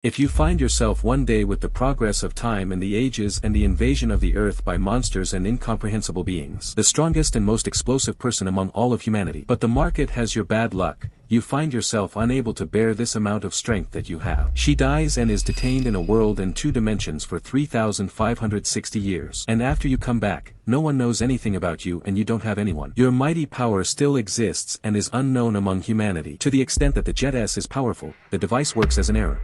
If you find yourself one day with the progress of time and the ages and the invasion of the earth by monsters and incomprehensible beings, the strongest and most explosive person among all of humanity, but the market has your bad luck, you find yourself unable to bear this amount of strength that you have. She dies and is detained in a world in 2 dimensions for 3,560 years. And after you come back, no one knows anything about you and you don't have anyone. Your mighty power still exists and is unknown among humanity. To the extent that the Jet S is powerful, the device works as an error.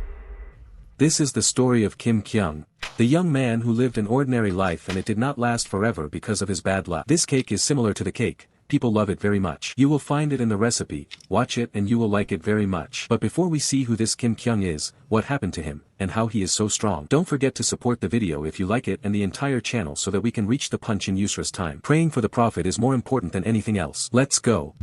This is the story of Kim Kyung, the young man who lived an ordinary life and it did not last forever because of his bad luck. This cake is similar to the cake, people love it very much. You will find it in the recipe, watch it and you will like it very much. But before we see who this Kim Kyung is, what happened to him, and how he is so strong, don't forget to support the video if you like it and the entire channel so that we can reach the punch in Yusra's time. Praying for the Prophet is more important than anything else. Let's go.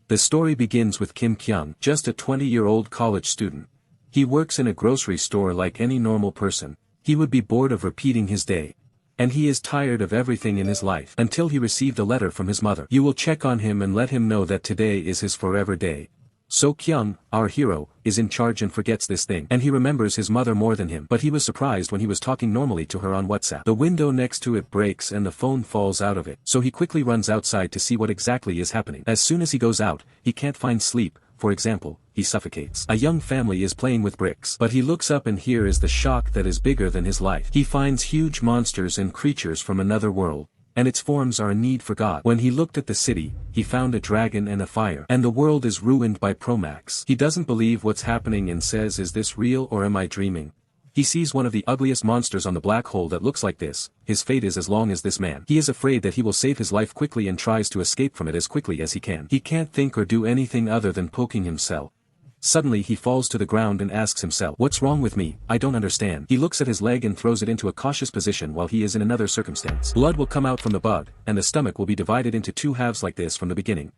The story begins with Kim Kyung, just a 20-year-old college student. He works in a grocery store like any normal person. He would be bored of repeating his day. And he is tired of everything in his life. Until he received a letter from his mother. You will check on him and let him know that today is his forever day. So Kyung, our hero, is in charge and forgets this thing. And he remembers his mother more than him. But he was surprised when he was talking normally to her on WhatsApp. The window next to it breaks and the phone falls out of it. So he quickly runs outside to see what exactly is happening. As soon as he goes out, he can't find sleep. For example, he suffocates. A young family is playing with bricks. But he looks up and here is the shock that is bigger than his life. He finds huge monsters and creatures from another world. And its forms are a need for God. When he looked at the city, he found a dragon and a fire. And the world is ruined by Promax. He doesn't believe what's happening and says, is this real or am I dreaming? He sees one of the ugliest monsters on the black hole that looks like this. His fate is as long as this man. He is afraid that he will save his life quickly and tries to escape from it as quickly as he can. He can't think or do anything other than poking himself. Suddenly he falls to the ground and asks himself, what's wrong with me? I don't understand. He looks at his leg and throws it into a cautious position while he is in another circumstance. Blood will come out from the bug, and the stomach will be divided into 2 halves like this from the beginning.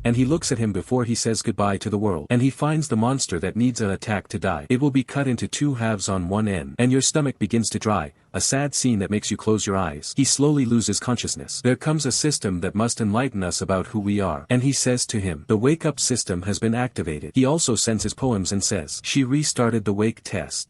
And he looks at him before he says goodbye to the world. And he finds the monster that needs an attack to die. It will be cut into 2 halves on one end. And your stomach begins to dry, a sad scene that makes you close your eyes. He slowly loses consciousness. There comes a system that must enlighten us about who we are. And he says to him, the wake-up system has been activated. He also sends his poems and says, she restarted the wake test.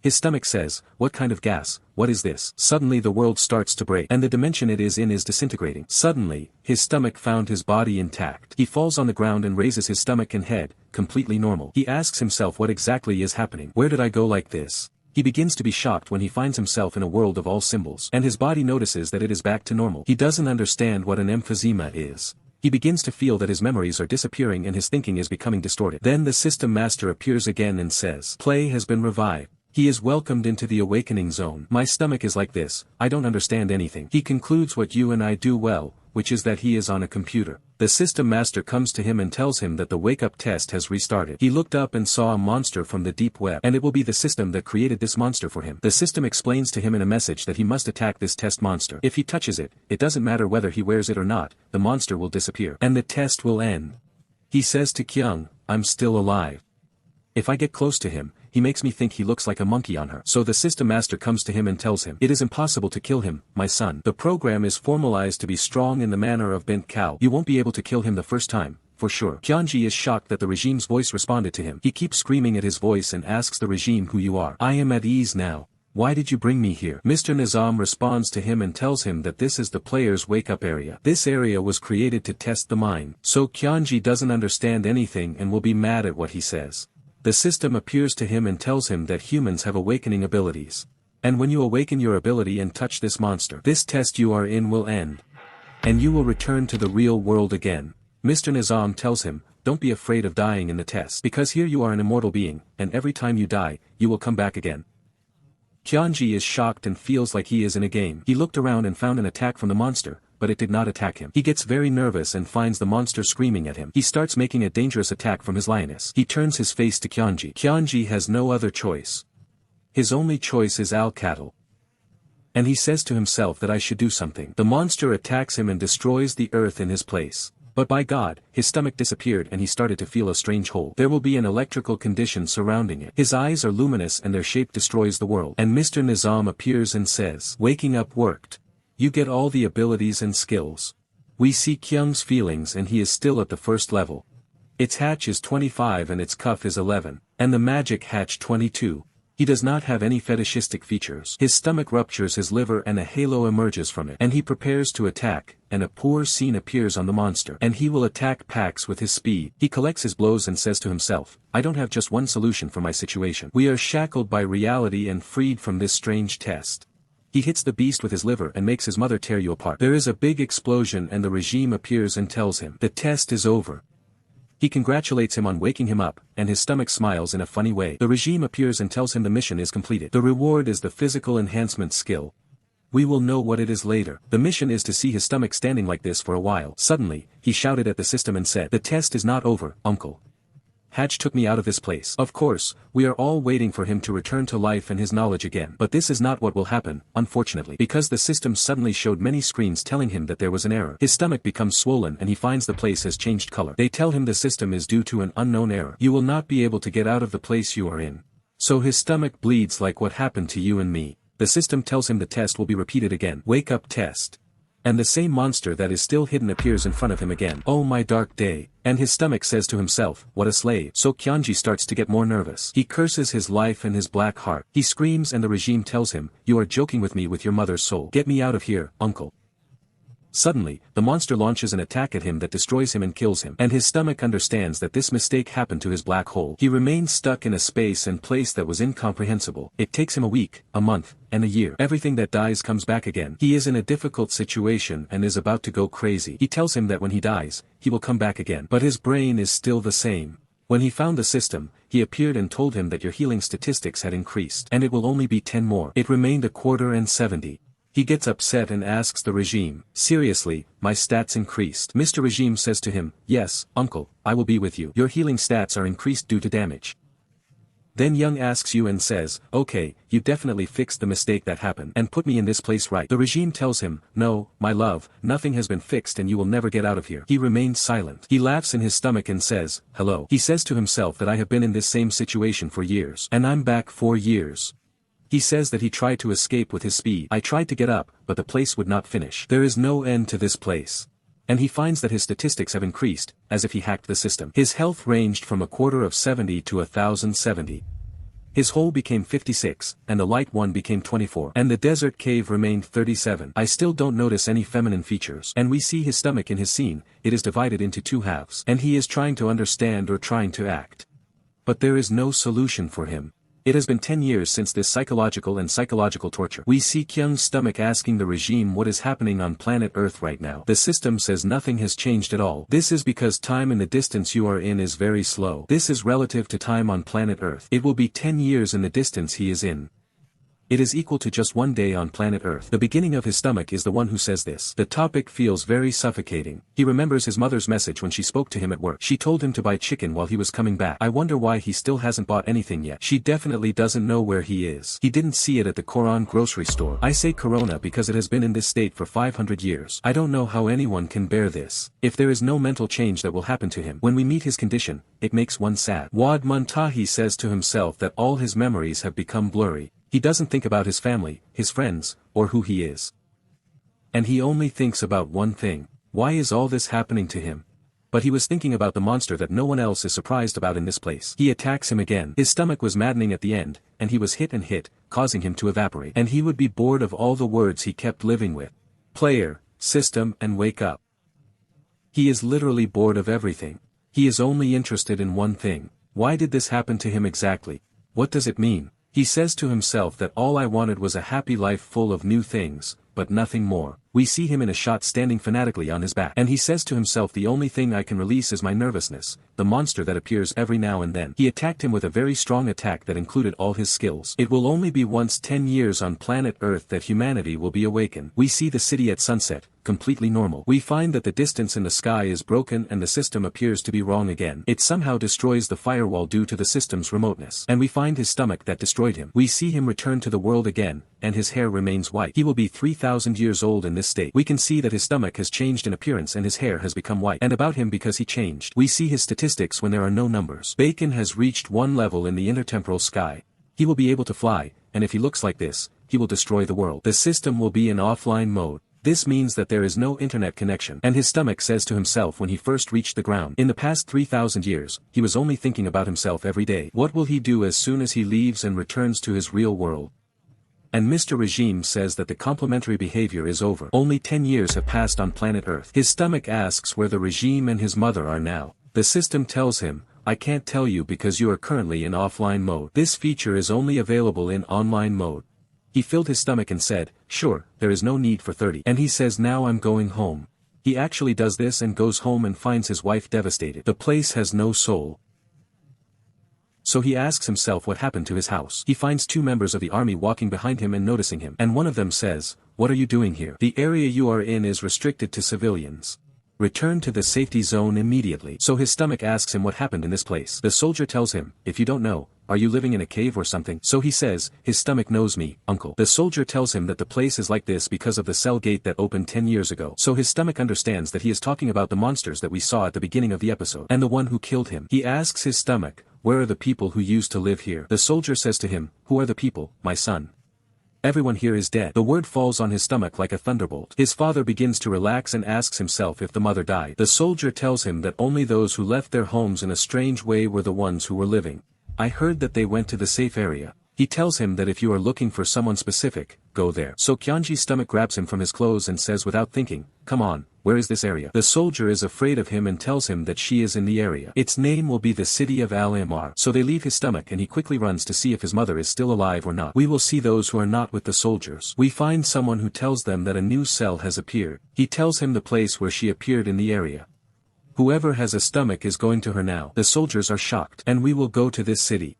His stomach says, what kind of gas, what is this? Suddenly the world starts to break and the dimension it is in is disintegrating. Suddenly, his stomach found his body intact. He falls on the ground and raises his stomach and head, completely normal. He asks himself what exactly is happening. Where did I go like this? He begins to be shocked when he finds himself in a world of all symbols. And his body notices that it is back to normal. He doesn't understand what an emphysema is. He begins to feel that his memories are disappearing and his thinking is becoming distorted. Then the system master appears again and says, play has been revived. He is welcomed into the awakening zone. My stomach is like this, I don't understand anything. He concludes what you and I do well, which is that he is on a computer. The system master comes to him and tells him that the wake-up test has restarted. He looked up and saw a monster from the deep web. And it will be the system that created this monster for him. The system explains to him in a message that he must attack this test monster. If he touches it, it doesn't matter whether he wears it or not, the monster will disappear. And the test will end. He says to Kyung, I'm still alive. If I get close to him, he makes me think he looks like a monkey on her. So the system master comes to him and tells him, it is impossible to kill him, my son. The program is formalized to be strong in the manner of bent cow. You won't be able to kill him the first time, for sure. Kyunji is shocked that the regime's voice responded to him. He keeps screaming at his voice and asks the regime who you are. I am at ease now. Why did you bring me here? Mr. Nizam responds to him and tells him that this is the player's wake-up area. This area was created to test the mind. So Kyunji doesn't understand anything and will be mad at what he says. The system appears to him and tells him that humans have awakening abilities. And when you awaken your ability and touch this monster, this test you are in will end. And you will return to the real world again. Mr. Nizam tells him, don't be afraid of dying in the test. Because here you are an immortal being, and every time you die, you will come back again. Kyunji is shocked and feels like he is in a game. He looked around and found an attack from the monster, but it did not attack him. He gets very nervous and finds the monster screaming at him. He starts making a dangerous attack from his lioness. He turns his face to Kyunji. Kyunji has no other choice. His only choice is Alcatel. And he says to himself that I should do something. The monster attacks him and destroys the earth in his place. But by God, his stomach disappeared and he started to feel a strange hole. There will be an electrical condition surrounding it. His eyes are luminous and their shape destroys the world. And Mr. Nizam appears and says, waking up worked. You get all the abilities and skills. We see Kyung's feelings and he is still at the first level. Its hatch is 25 and its cuff is 11. And the magic hatch 22. He does not have any fetishistic features. His stomach ruptures his liver and a halo emerges from it. And he prepares to attack, and a poor scene appears on the monster. And he will attack Pax with his speed. He collects his blows and says to himself, I don't have just one solution for my situation. We are shackled by reality and freed from this strange test. He hits the beast with his liver and makes his mother tear you apart. There is a big explosion and the regime appears and tells him, the test is over. He congratulates him on waking him up, and his stomach smiles in a funny way. The regime appears and tells him the mission is completed. The reward is the physical enhancement skill. We will know what it is later. The mission is to see his stomach standing like this for a while. Suddenly, he shouted at the system and said, the test is not over, uncle. Hatch took me out of this place. Of course, we are all waiting for him to return to life and his knowledge again. But this is not what will happen, unfortunately. Because the system suddenly showed many screens telling him that there was an error. His stomach becomes swollen and he finds the place has changed color. They tell him the system is due to an unknown error. You will not be able to get out of the place you are in. So his stomach bleeds like what happened to you and me. The system tells him the test will be repeated again. Wake up test. And the same monster that is still hidden appears in front of him again. Oh my dark day. And his stomach says to himself, what a slave. So Kyonji starts to get more nervous. He curses his life and his black heart. He screams and the regime tells him, you are joking with me with your mother's soul. Get me out of here, uncle. Suddenly, the monster launches an attack at him that destroys him and kills him. And his stomach understands that this mistake happened to his black hole. He remains stuck in a space and place that was incomprehensible. It takes him a week, a month, and a year. Everything that dies comes back again. He is in a difficult situation and is about to go crazy. He tells him that when he dies, he will come back again. But his brain is still the same. When he found the system, he appeared and told him that your healing statistics had increased. And it will only be 10 more. It remained a quarter and 70. He gets upset and asks the regime, seriously, my stats increased. Mr. Regime says to him, yes, uncle, I will be with you. Your healing stats are increased due to damage. Then Young asks you and says, okay, you definitely fixed the mistake that happened and put me in this place right. The regime tells him, no, my love, nothing has been fixed and you will never get out of here. He remains silent. He laughs in his stomach and says, hello. He says to himself that I have been in this same situation for years. And I'm back 4 years. He says that he tried to escape with his speed. I tried to get up, but the place would not finish. There is no end to this place. And he finds that his statistics have increased, as if he hacked the system. His health ranged from a quarter of 70 to 1070. His hole became 56, and the light one became 24. And the desert cave remained 37. I still don't notice any feminine features. And we see his stomach in his scene, it is divided into 2 halves. And he is trying to understand or trying to act. But there is no solution for him. It has been 10 years since this psychological torture. We see Kyung's stomach asking the regime what is happening on planet Earth right now. The system says nothing has changed at all. This is because time in the distance you are in is very slow. This is relative to time on planet Earth. It will be 10 years in the distance he is in. It is equal to just 1 day on planet Earth. The beginning of his stomach is the one who says this. The topic feels very suffocating. He remembers his mother's message when she spoke to him at work. She told him to buy chicken while he was coming back. I wonder why he still hasn't bought anything yet. She definitely doesn't know where he is. He didn't see it at the Koran grocery store. I say Corona because it has been in this state for 500 years. I don't know how anyone can bear this. If there is no mental change that will happen to him. When we meet his condition, it makes one sad. Wad Muntahi says to himself that all his memories have become blurry. He doesn't think about his family, his friends, or who he is. And he only thinks about one thing. Why is all this happening to him? But he was thinking about the monster that no one else is surprised about in this place. He attacks him again. His stomach was maddening at the end, and he was hit and hit, causing him to evaporate. And he would be bored of all the words he kept living with. Player, system and wake up. He is literally bored of everything. He is only interested in one thing. Why did this happen to him exactly? What does it mean? He says to himself that all I wanted was a happy life full of new things, but nothing more. We see him in a shot standing fanatically on his back. And he says to himself the only thing I can release is my nervousness, the monster that appears every now and then. He attacked him with a very strong attack that included all his skills. It will only be once 10 years on planet Earth that humanity will be awakened. We see the city at sunset, completely normal. We find that the distance in the sky is broken and the system appears to be wrong again. It somehow destroys the firewall due to the system's remoteness. And we find his stomach that destroyed him. We see him return to the world again, and his hair remains white. He will be 3,000 years old in this state. We can see that his stomach has changed in appearance and his hair has become white. And about him because he changed. We see his statistics when there are no numbers. Bacon has reached 1 level in the intertemporal sky. He will be able to fly, and if he looks like this, he will destroy the world. The system will be in offline mode. This means that there is no internet connection. And his stomach says to himself when he first reached the ground, in the past 3,000 years, he was only thinking about himself every day. What will he do as soon as he leaves and returns to his real world? And Mr. Regime says that the complementary behavior is over. Only 10 years have passed on planet Earth. His stomach asks where the regime and his mother are now. The system tells him, I can't tell you because you are currently in offline mode. This feature is only available in online mode. He filled his stomach and said, sure, there is no need for 30. And he says now I'm going home. He actually does this and goes home and finds his wife devastated. The place has no soul. So he asks himself what happened to his house. He finds 2 members of the army walking behind him and noticing him. And one of them says, what are you doing here? The area you are in is restricted to civilians. Return to the safety zone immediately. So his stomach asks him what happened in this place. The soldier tells him, if you don't know, are you living in a cave or something? So he says, his stomach knows me, uncle. The soldier tells him that the place is like this because of the cell gate that opened 10 years ago. So his stomach understands that he is talking about the monsters that we saw at the beginning of the episode. And the one who killed him. He asks his stomach, where are the people who used to live here? The soldier says to him, who are the people, my son? Everyone here is dead. The word falls on his stomach like a thunderbolt. His father begins to relax and asks himself if the mother died. The soldier tells him that only those who left their homes in a strange way were the ones who were living. I heard that they went to the safe area. He tells him that if you are looking for someone specific, go there. So Kyonji's stomach grabs him from his clothes and says without thinking, come on, where is this area? The soldier is afraid of him and tells him that she is in the area. Its name will be the city of Al-Imar. So they leave his stomach and he quickly runs to see if his mother is still alive or not. We will see those who are not with the soldiers. We find someone who tells them that a new cell has appeared. He tells him the place where she appeared in the area. Whoever has a stomach is going to her now. The soldiers are shocked. And we will go to this city.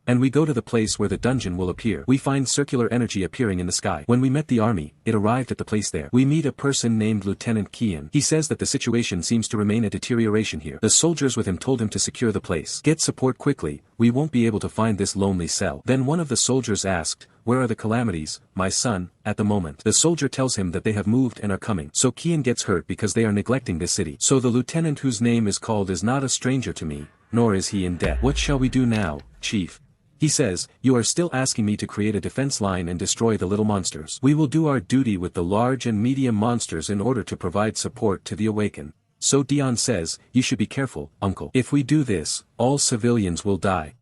And we go to the place where the dungeon will appear. We find circular energy appearing in the sky. When we met the army, it arrived at the place there. We meet a person named Lieutenant Kian. He says that the situation seems to remain a deterioration here. The soldiers with him told him to secure the place. Get support quickly, we won't be able to find this lonely cell. Then one of the soldiers asked, where are the calamities, my son, at the moment? The soldier tells him that they have moved and are coming. So Kian gets hurt because they are neglecting this city. So the lieutenant whose name is called is not a stranger to me, nor is he in debt. What shall we do now, chief? He says, you are still asking me to create a defense line and destroy the little monsters. We will do our duty with the large and medium monsters in order to provide support to the Awaken. So Dion says, you should be careful, uncle. If we do this, all civilians will die.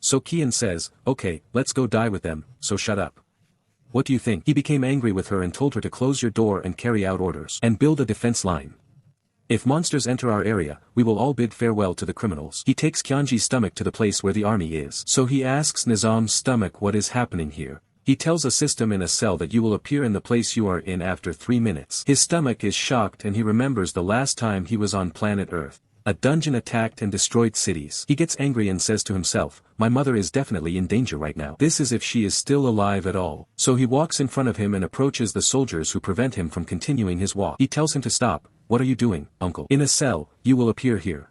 So Kian says, okay, let's go die with them, so shut up. What do you think? He became angry with her and told her to close your door and carry out orders. And build a defense line. If monsters enter our area, we will all bid farewell to the criminals. He takes Kyonji's stomach to the place where the army is. So he asks Nizam's stomach what is happening here. He tells a system in a cell that you will appear in the place you are in after 3 minutes. His stomach is shocked and he remembers the last time he was on planet Earth. A dungeon attacked and destroyed cities. He gets angry and says to himself, my mother is definitely in danger right now. This is if she is still alive at all. So he walks in front of him and approaches the soldiers who prevent him from continuing his walk. He tells him to stop. What are you doing, uncle? In a cell, you will appear here.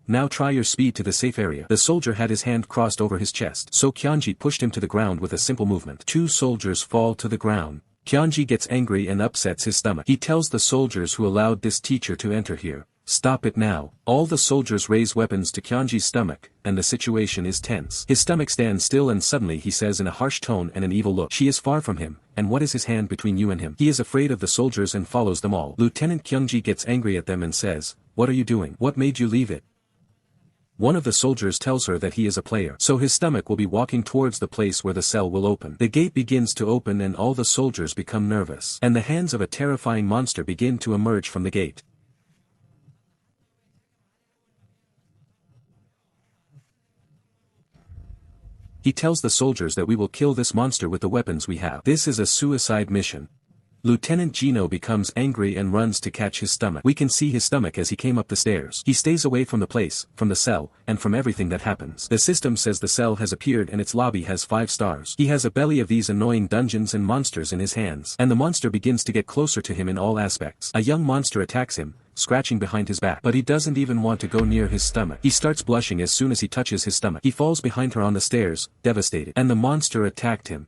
Now try your speed to the safe area. The soldier had his hand crossed over his chest. So Kyonji pushed him to the ground with a simple movement. 2 soldiers fall to the ground. Kyonji gets angry and upsets his stomach. He tells the soldiers who allowed this teacher to enter here, stop it now. All the soldiers raise weapons to Kyonji's stomach, and the situation is tense. His stomach stands still and suddenly he says in a harsh tone and an evil look, she is far from him, and what is his hand between you and him? He is afraid of the soldiers and follows them all. Lieutenant Kyonji gets angry at them and says, what are you doing? What made you leave it? One of the soldiers tells her that he is a player. So his stomach will be walking towards the place where the cell will open. The gate begins to open and all the soldiers become nervous. And the hands of a terrifying monster begin to emerge from the gate. He tells the soldiers that we will kill this monster with the weapons we have. This is a suicide mission. Lieutenant Gino becomes angry and runs to catch his stomach. We can see his stomach as he came up the stairs. He stays away from the place, from the cell, and from everything that happens. The system says the cell has appeared and its lobby has 5 stars. He has a belly of these annoying dungeons and monsters in his hands. And the monster begins to get closer to him in all aspects. A young monster attacks him, scratching behind his back. But he doesn't even want to go near his stomach. He starts blushing as soon as he touches his stomach. He falls behind her on the stairs, devastated. And the monster attacked him.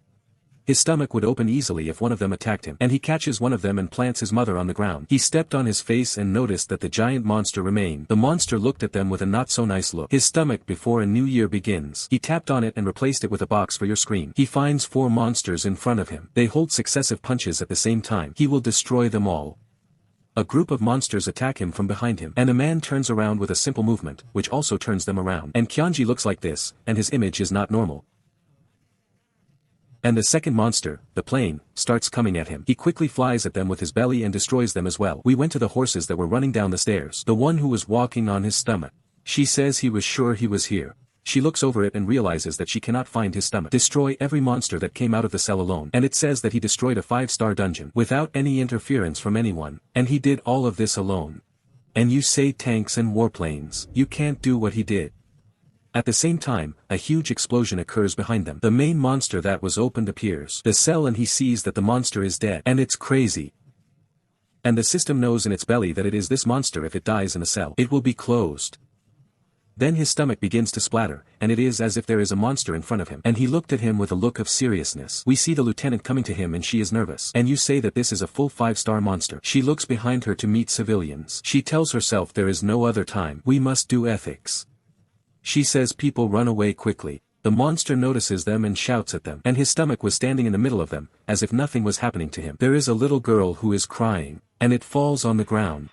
His stomach would open easily if one of them attacked him. And he catches one of them and plants his mother on the ground. He stepped on his face and noticed that the giant monster remained. The monster looked at them with a not-so-nice look. His stomach before a new year begins. He tapped on it and replaced it with a box for your screen. He finds 4 monsters in front of him. They hold successive punches at the same time. He will destroy them all. A group of monsters attack him from behind him, and a man turns around with a simple movement, which also turns them around. And Kyonji looks like this, and his image is not normal. And the second monster, the plane, starts coming at him. He quickly flies at them with his belly and destroys them as well. We went to the horses that were running down the stairs. The one who was walking on his stomach. She says he was sure he was here. She looks over it and realizes that she cannot find his stomach. Destroy every monster that came out of the cell alone. And it says that he destroyed a 5-star dungeon without any interference from anyone. And he did all of this alone. And you say tanks and warplanes. You can't do what he did. At the same time, a huge explosion occurs behind them. The main monster that was opened appears. The cell, and he sees that the monster is dead. And it's crazy. And the system knows in its belly that it is this monster. If it dies in a cell, it will be closed. Then his stomach begins to splatter, and it is as if there is a monster in front of him. And he looked at him with a look of seriousness. We see the lieutenant coming to him and she is nervous. And you say that this is a full 5-star monster. She looks behind her to meet civilians. She tells herself there is no other time. We must do ethics. She says people run away quickly. The monster notices them and shouts at them. And his stomach was standing in the middle of them, as if nothing was happening to him. There is a little girl who is crying, and it falls on the ground.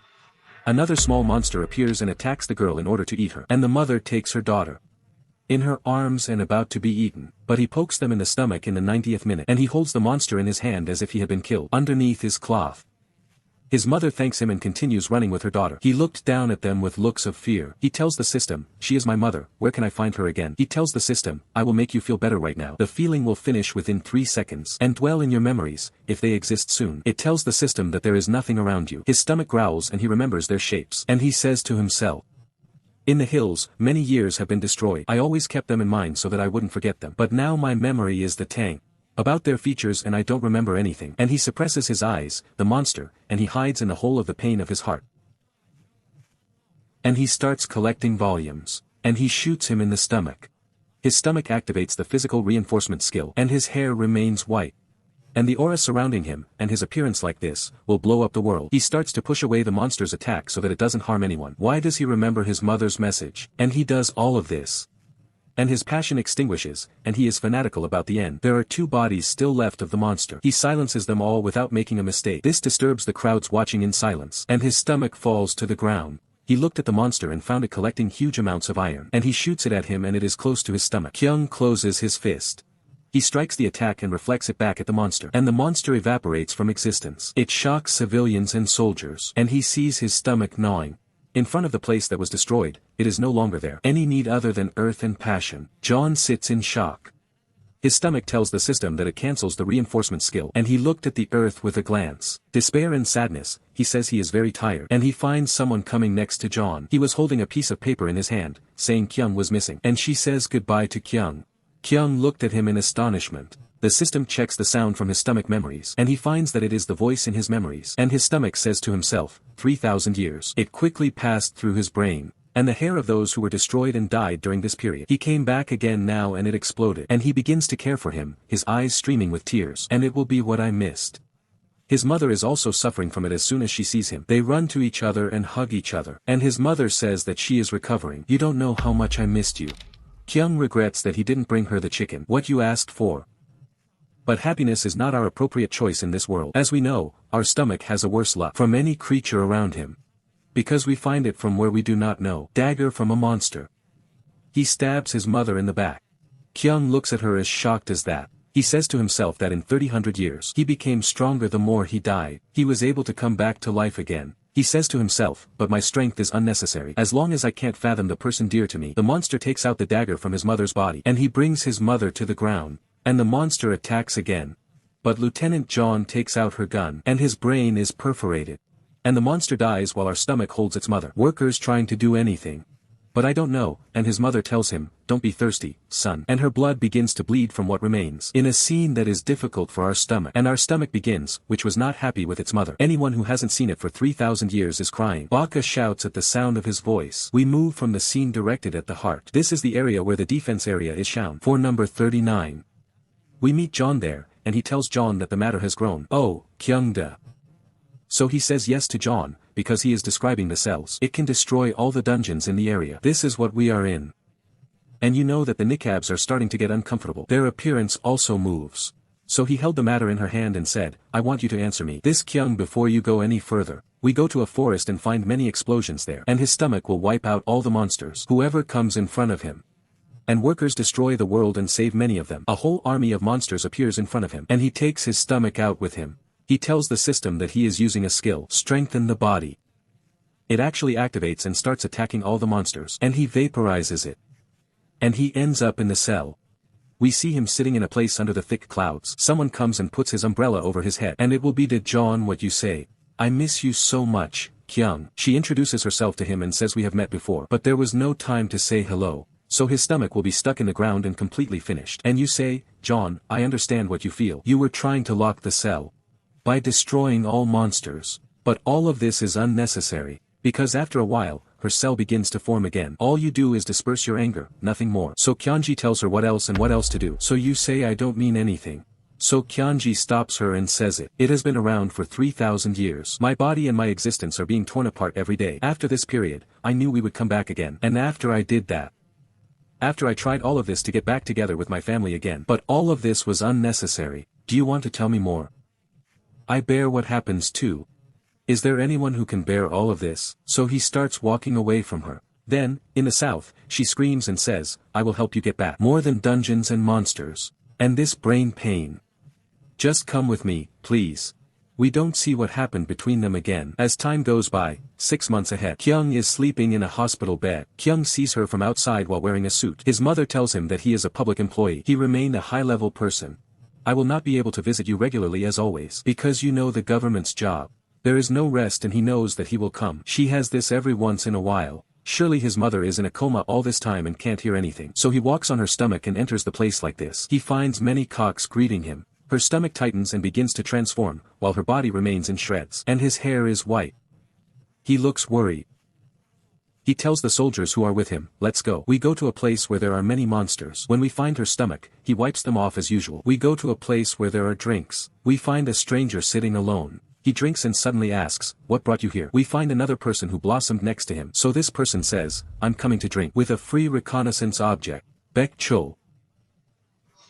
Another small monster appears and attacks the girl in order to eat her. And the mother takes her daughter in her arms and about to be eaten. But he pokes them in the stomach in the 90th minute. And he holds the monster in his hand as if he had been killed. Underneath is cloth. His mother thanks him and continues running with her daughter. He looked down at them with looks of fear. He tells the system, she is my mother, where can I find her again? He tells the system, I will make you feel better right now. The feeling will finish within 3 seconds. And dwell in your memories, if they exist soon. It tells the system that there is nothing around you. His stomach growls and he remembers their shapes. And he says to himself, in the hills, many years have been destroyed. I always kept them in mind so that I wouldn't forget them. But now my memory is the tank. About their features and I don't remember anything. And he suppresses his eyes, the monster, and he hides in the hole of the pain of his heart. And he starts collecting volumes. And he shoots him in the stomach. His stomach activates the physical reinforcement skill. And his hair remains white. And the aura surrounding him, and his appearance like this, will blow up the world. He starts to push away the monster's attack so that it doesn't harm anyone. Why does he remember his mother's message? And he does all of this. And his passion extinguishes, and he is fanatical about the end. There are 2 bodies still left of the monster. He silences them all without making a mistake. This disturbs the crowds watching in silence. And his stomach falls to the ground. He looked at the monster and found it collecting huge amounts of iron. And he shoots it at him and it is close to his stomach. Kyung closes his fist. He strikes the attack and reflects it back at the monster. And the monster evaporates from existence. It shocks civilians and soldiers. And he sees his stomach gnawing. In front of the place that was destroyed, it is no longer there. Any need other than earth and passion. John sits in shock. His stomach tells the system that it cancels the reinforcement skill. And he looked at the earth with a glance. Despair and sadness, he says he is very tired. And he finds someone coming next to John. He was holding a piece of paper in his hand, saying Kyung was missing. And she says goodbye to Kyung. Kyung looked at him in astonishment. The system checks the sound from his stomach memories. And he finds that it is the voice in his memories. And his stomach says to himself, 3,000 years. It quickly passed through his brain. And the hair of those who were destroyed and died during this period. He came back again now and it exploded. And he begins to care for him, his eyes streaming with tears. And it will be what I missed. His mother is also suffering from it as soon as she sees him. They run to each other and hug each other. And his mother says that she is recovering. You don't know how much I missed you. Kyung regrets that he didn't bring her the chicken. What you asked for. But happiness is not our appropriate choice in this world. As we know, our stomach has a worse luck from any creature around him. Because we find it from where we do not know. Dagger from a monster. He stabs his mother in the back. Kyung looks at her as shocked as that. He says to himself that in 300 years he became stronger the more he died. He was able to come back to life again. He says to himself, but my strength is unnecessary. As long as I can't fathom the person dear to me. The monster takes out the dagger from his mother's body. And he brings his mother to the ground. And the monster attacks again. But Lieutenant John takes out her gun. And his brain is perforated. And the monster dies while our stomach holds its mother. Workers trying to do anything. But I don't know, and his mother tells him, don't be thirsty, son. And her blood begins to bleed from what remains. In a scene that is difficult for our stomach. And our stomach begins, which was not happy with its mother. Anyone who hasn't seen it for 3,000 years is crying. Baka shouts at the sound of his voice. We move from the scene directed at the heart. This is the area where the defense area is shown. For number 39. We meet John there, and he tells John that the matter has grown. Oh, Kyung-da. So he says yes to John, because he is describing the cells. It can destroy all the dungeons in the area. This is what we are in. And you know that the anicaps are starting to get uncomfortable. Their appearance also moves. So he held the matter in her hand and said, I want you to answer me this, Kyung, before you go any further. We go to a forest and find many explosions there. And his stomach will wipe out all the monsters, whoever comes in front of him. And workers destroy the world and save many of them. A whole army of monsters appears in front of him. And he takes his stomach out with him. He tells the system that he is using a skill. Strengthen the body. It actually activates and starts attacking all the monsters. And he vaporizes it. And he ends up in the cell. We see him sitting in a place under the thick clouds. Someone comes and puts his umbrella over his head. And it will be to John what you say. I miss you so much, Kyung. She introduces herself to him and says we have met before. But there was no time to say hello. So his stomach will be stuck in the ground and completely finished. And you say, John, I understand what you feel. You were trying to lock the cell. By destroying all monsters. But all of this is unnecessary. Because after a while, her cell begins to form again. All you do is disperse your anger, nothing more. So Kyunji tells her what else to do. So you say I don't mean anything. So Kyunji stops her and says it. It has been around for 3,000 years. My body and my existence are being torn apart every day. After this period, I knew we would come back again. And after I did that. After I tried all of this to get back together with my family again. But all of this was unnecessary. Do you want to tell me more? I bear what happens too. Is there anyone who can bear all of this? So he starts walking away from her. Then, in the south, she screams and says, I will help you get back. More than dungeons and monsters. And this brain pain. Just come with me, please. We don't see what happened between them again. As time goes by, 6 months ahead. Kyung is sleeping in a hospital bed. Kyung sees her from outside while wearing a suit. His mother tells him that he is a public employee. He remained a high-level person. I will not be able to visit you regularly as always. Because you know the government's job. There is no rest and he knows that he will come. She has this every once in a while. Surely his mother is in a coma all this time and can't hear anything. So he walks on her stomach and enters the place like this. He finds many cocks greeting him. Her stomach tightens and begins to transform, while her body remains in shreds. And his hair is white. He looks worried. He tells the soldiers who are with him, let's go. We go to a place where there are many monsters. When we find her stomach, he wipes them off as usual. We go to a place where there are drinks. We find a stranger sitting alone. He drinks and suddenly asks, what brought you here? We find another person who blossomed next to him. So this person says, I'm coming to drink. With a free reconnaissance object. Baek Chul.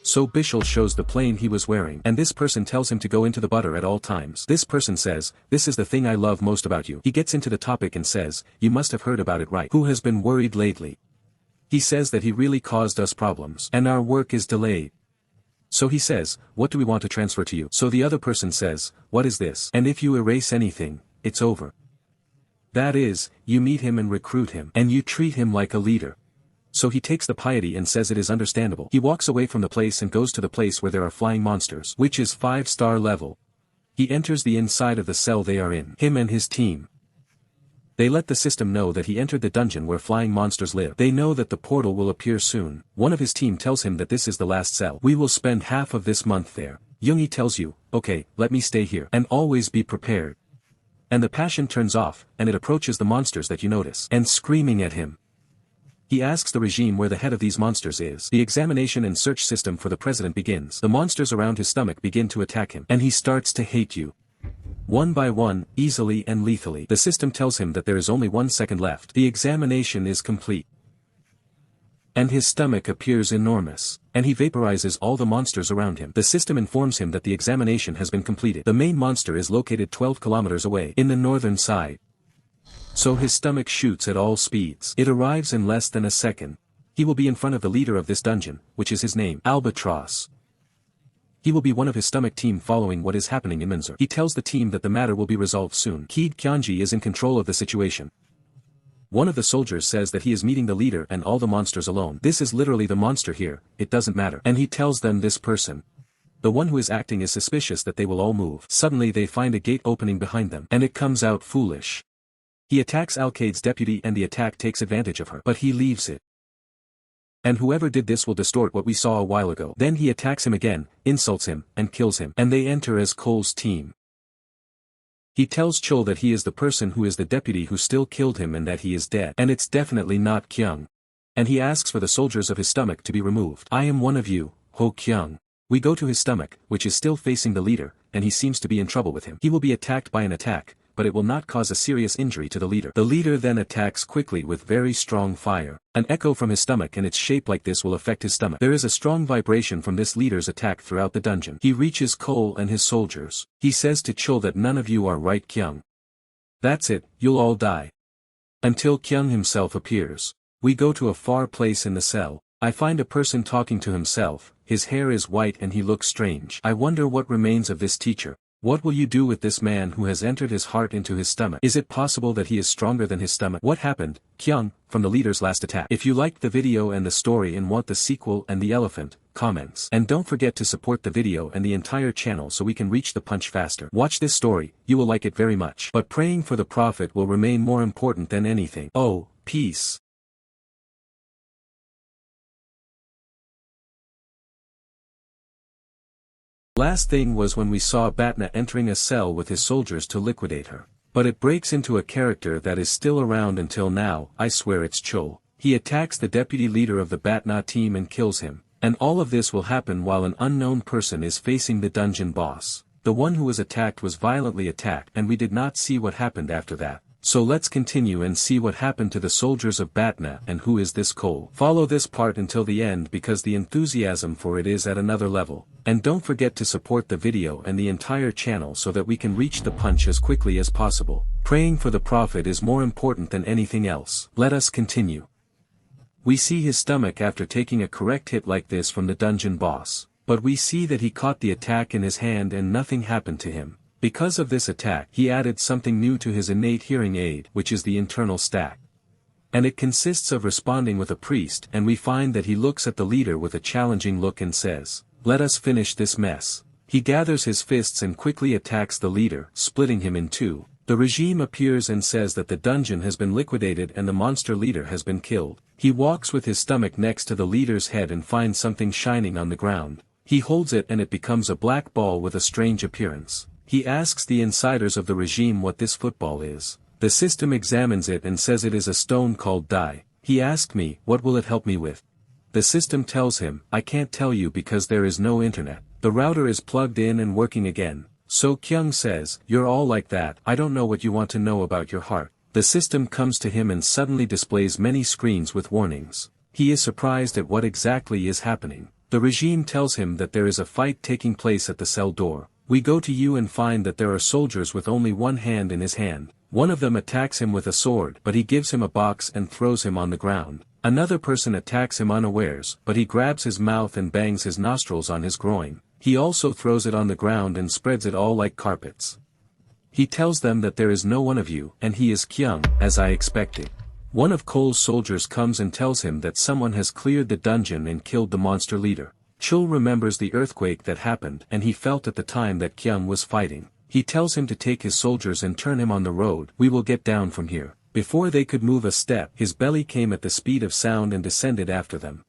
So Bishul shows the plane he was wearing. And this person tells him to go into the butter at all times. This person says, this is the thing I love most about you. He gets into the topic and says, you must have heard about it, right? Who has been worried lately? He says that he really caused us problems. And our work is delayed. So he says, what do we want to transfer to you? So the other person says, what is this? And if you erase anything, it's over. That is, you meet him and recruit him. And you treat him like a leader. So he takes the piety and says it is understandable. He walks away from the place and goes to the place where there are flying monsters, which is 5-star level. He enters the inside of the cell they are in. Him and his team. They let the system know that he entered the dungeon where flying monsters live. They know that the portal will appear soon. One of his team tells him that this is the last cell. We will spend half of this month there. Yoongi tells you, okay, let me stay here. And always be prepared. And the passion turns off, and it approaches the monsters that you notice. And screaming at him. He asks the regime where the head of these monsters is. The examination and search system for the president begins. The monsters around his stomach begin to attack him. And he starts to hate you. One by one, easily and lethally. The system tells him that there is only 1 second left. The examination is complete. And his stomach appears enormous. And he vaporizes all the monsters around him. The system informs him that the examination has been completed. The main monster is located 12 kilometers away, in the northern side. So his stomach shoots at all speeds. It arrives in less than a second. He will be in front of the leader of this dungeon, which is his name, Albatross. He will be one of his stomach team following what is happening in Minzer. He tells the team that the matter will be resolved soon. Ki Kyunji is in control of the situation. One of the soldiers says that he is meeting the leader and all the monsters alone. This is literally the monster here, it doesn't matter. And he tells them this person. The one who is acting is suspicious that they will all move. Suddenly they find a gate opening behind them. And it comes out foolish. He attacks Alcade's deputy and the attack takes advantage of her. But he leaves it. And whoever did this will distort what we saw a while ago. Then he attacks him again, insults him, and kills him. And they enter as Cole's team. He tells Chul that he is the person who is the deputy who still killed him and that he is dead. And it's definitely not Kyung. And he asks for the soldiers of his stomach to be removed. I am one of you, Ho Kyung. We go to his stomach, which is still facing the leader, and he seems to be in trouble with him. He will be attacked by an attack, but it will not cause a serious injury to the leader. The leader then attacks quickly with very strong fire. An echo from his stomach and its shape like this will affect his stomach. There is a strong vibration from this leader's attack throughout the dungeon. He reaches Cole and his soldiers. He says to Chul that none of you are right, Kyung. That's it, you'll all die. Until Kyung himself appears. We go to a far place in the cell. I find a person talking to himself. His hair is white and he looks strange. I wonder what remains of this teacher. What will you do with this man who has entered his heart into his stomach? Is it possible that he is stronger than his stomach? What happened, Kyung, from the leader's last attack? If you liked the video and the story and want the sequel and the elephant, comments. And don't forget to support the video and the entire channel so we can reach the punch faster. Watch this story, you will like it very much. But praying for the prophet will remain more important than anything. Oh, peace. Last thing was when we saw Batna entering a cell with his soldiers to liquidate her. But it breaks into a character that is still around until now. I swear it's Chul. He attacks the deputy leader of the Batna team and kills him. And all of this will happen while an unknown person is facing the dungeon boss. The one who was attacked was violently attacked and we did not see what happened after that. So let's continue and see what happened to the soldiers of Batna and who is this Cole. Follow this part until the end because the enthusiasm for it is at another level. And don't forget to support the video and the entire channel so that we can reach the punch as quickly as possible. Praying for the prophet is more important than anything else. Let us continue. We see his stomach after taking a correct hit like this from the dungeon boss. But we see that he caught the attack in his hand and nothing happened to him. Because of this attack he added something new to his innate hearing aid, which is the internal stack. And it consists of responding with a priest, and we find that he looks at the leader with a challenging look and says, "Let us finish this mess." He gathers his fists and quickly attacks the leader, splitting him in two. The regime appears and says that the dungeon has been liquidated and the monster leader has been killed. He walks with his stomach next to the leader's head and finds something shining on the ground. He holds it and it becomes a black ball with a strange appearance. He asks the insiders of the regime what this football is. The system examines it and says it is a stone called dye. He asked me, what will it help me with? The system tells him, I can't tell you because there is no internet. The router is plugged in and working again. So Kyung says, you're all like that, I don't know what you want to know about your heart. The system comes to him and suddenly displays many screens with warnings. He is surprised at what exactly is happening. The regime tells him that there is a fight taking place at the cell door. We go to you and find that there are soldiers with only one hand in his hand. One of them attacks him with a sword, but he gives him a box and throws him on the ground. Another person attacks him unawares, but he grabs his mouth and bangs his nostrils on his groin. He also throws it on the ground and spreads it all like carpets. He tells them that there is no one of you, and he is Kyung, as I expected. One of Cole's soldiers comes and tells him that someone has cleared the dungeon and killed the monster leader. Chul remembers the earthquake that happened and he felt at the time that Kyung was fighting. He tells him to take his soldiers and turn him on the road. We will get down from here. Before they could move a step, his belly came at the speed of sound and descended after them.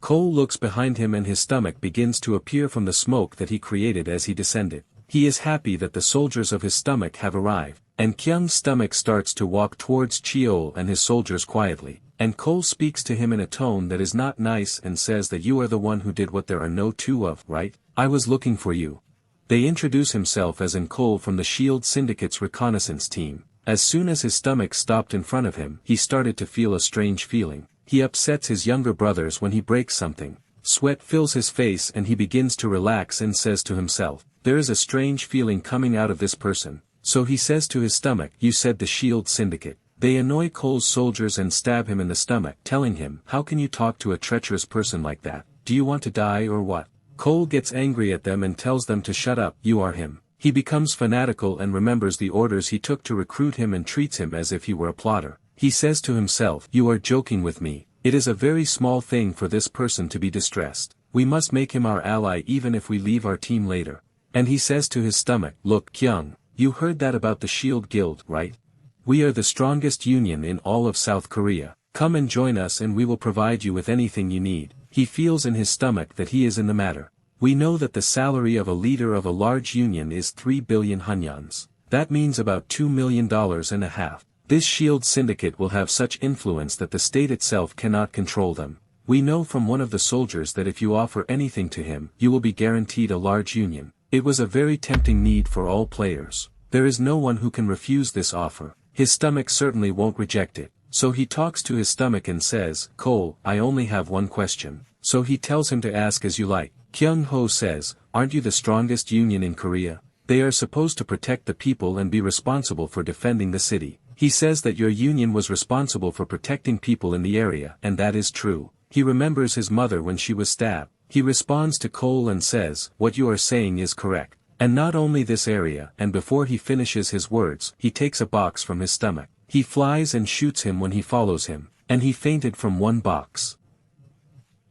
Cole looks behind him and his stomach begins to appear from the smoke that he created as he descended. He is happy that the soldiers of his stomach have arrived, and Kyung's stomach starts to walk towards Cheol and his soldiers quietly. And Cole speaks to him in a tone that is not nice and says that you are the one who did what there are no two of, right? I was looking for you. They introduce himself as in Cole from the Shield Syndicate's reconnaissance team. As soon as his stomach stopped in front of him, he started to feel a strange feeling. He upsets his younger brothers when he breaks something. Sweat fills his face and he begins to relax and says to himself, there is a strange feeling coming out of this person. So he says to his stomach, you said the Shield Syndicate. They annoy Cole's soldiers and stab him in the stomach, telling him, how can you talk to a treacherous person like that? Do you want to die or what? Cole gets angry at them and tells them to shut up, you are him. He becomes fanatical and remembers the orders he took to recruit him and treats him as if he were a plotter. He says to himself, you are joking with me. It is a very small thing for this person to be distressed. We must make him our ally even if we leave our team later. And he says to his stomach, look Kyung, you heard that about the Shield Guild, right? We are the strongest union in all of South Korea. Come and join us and we will provide you with anything you need. He feels in his stomach that he is in the matter. We know that the salary of a leader of a large union is 3 billion hanyans. That means about $2 million and a half. This Shield Syndicate will have such influence that the state itself cannot control them. We know from one of the soldiers that if you offer anything to him, you will be guaranteed a large union. It was a very tempting need for all players. There is no one who can refuse this offer. His stomach certainly won't reject it. So he talks to his stomach and says, Cole, I only have one question. So he tells him to ask as you like. Kyung-ho says, aren't you the strongest union in Korea? They are supposed to protect the people and be responsible for defending the city. He says that your union was responsible for protecting people in the area, and that is true. He remembers his mother when she was stabbed. He responds to Cole and says, what you are saying is correct. And not only this area, and before he finishes his words, he takes a box from his stomach. He flies and shoots him when he follows him, and he fainted from one box.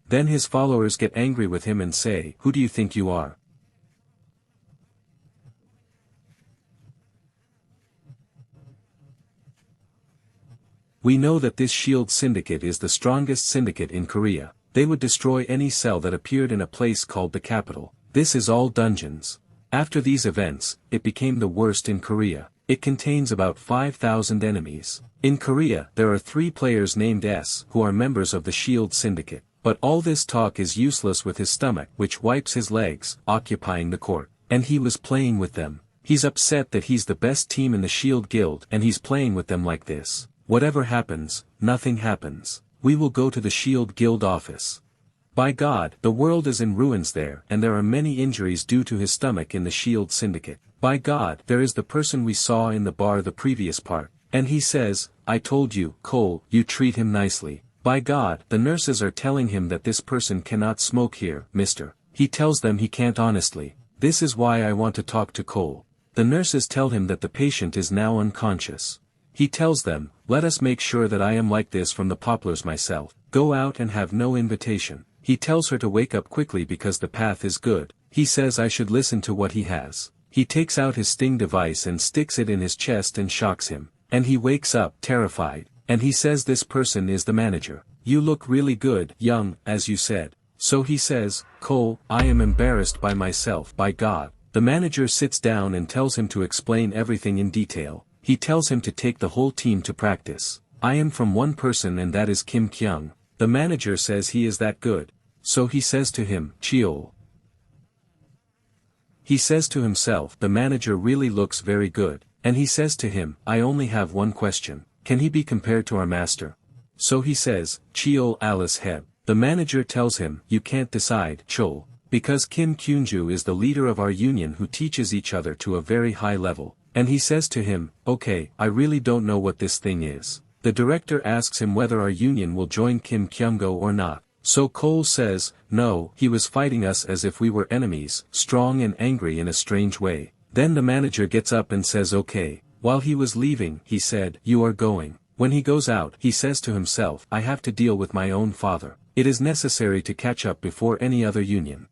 Then his followers get angry with him and say, who do you think you are? We know that this shield syndicate is the strongest syndicate in Korea. They would destroy any cell that appeared in a place called the capital. This is all dungeons. After these events, it became the worst in Korea. It contains about 5,000 enemies. In Korea, there are 3 players named S who are members of the shield syndicate. But all this talk is useless with his stomach, which wipes his legs, occupying the court. And he was playing with them. He's upset that he's the best team in the shield guild and he's playing with them like this. Whatever happens, nothing happens. We will go to the Shield Guild office. By God, the world is in ruins there, and there are many injuries due to his stomach in the Shield Syndicate. By God, there is the person we saw in the bar the previous part. And he says, I told you, Cole, you treat him nicely. By God, the nurses are telling him that this person cannot smoke here, mister. He tells them he can't honestly. This is why I want to talk to Cole. The nurses tell him that the patient is now unconscious. He tells them, let us make sure that I am like this from the poplars myself. Go out and have no invitation. He tells her to wake up quickly because the path is good. He says I should listen to what he has. He takes out his sting device and sticks it in his chest and shocks him. And he wakes up, terrified. And he says this person is the manager. You look really good, young, as you said. So he says, Cole, I am embarrassed by myself. By God. The manager sits down and tells him to explain everything in detail. He tells him to take the whole team to practice. I am from one person and that is Kim Kyung. The manager says he is that good. So he says to him, Cheol. He says to himself, the manager really looks very good. And he says to him, I only have one question. Can he be compared to our master? So he says, Cheol Alice Heb. The manager tells him, you can't decide, Chol. Because Kim Kyunju is the leader of our union who teaches each other to a very high level. And he says to him, okay, I really don't know what this thing is. The director asks him whether our union will join Kim Kyung-go or not. So Cole says, no, he was fighting us as if we were enemies, strong and angry in a strange way. Then the manager gets up and says okay. While he was leaving, he said, you are going. When he goes out, he says to himself, I have to deal with my own father. It is necessary to catch up before any other union.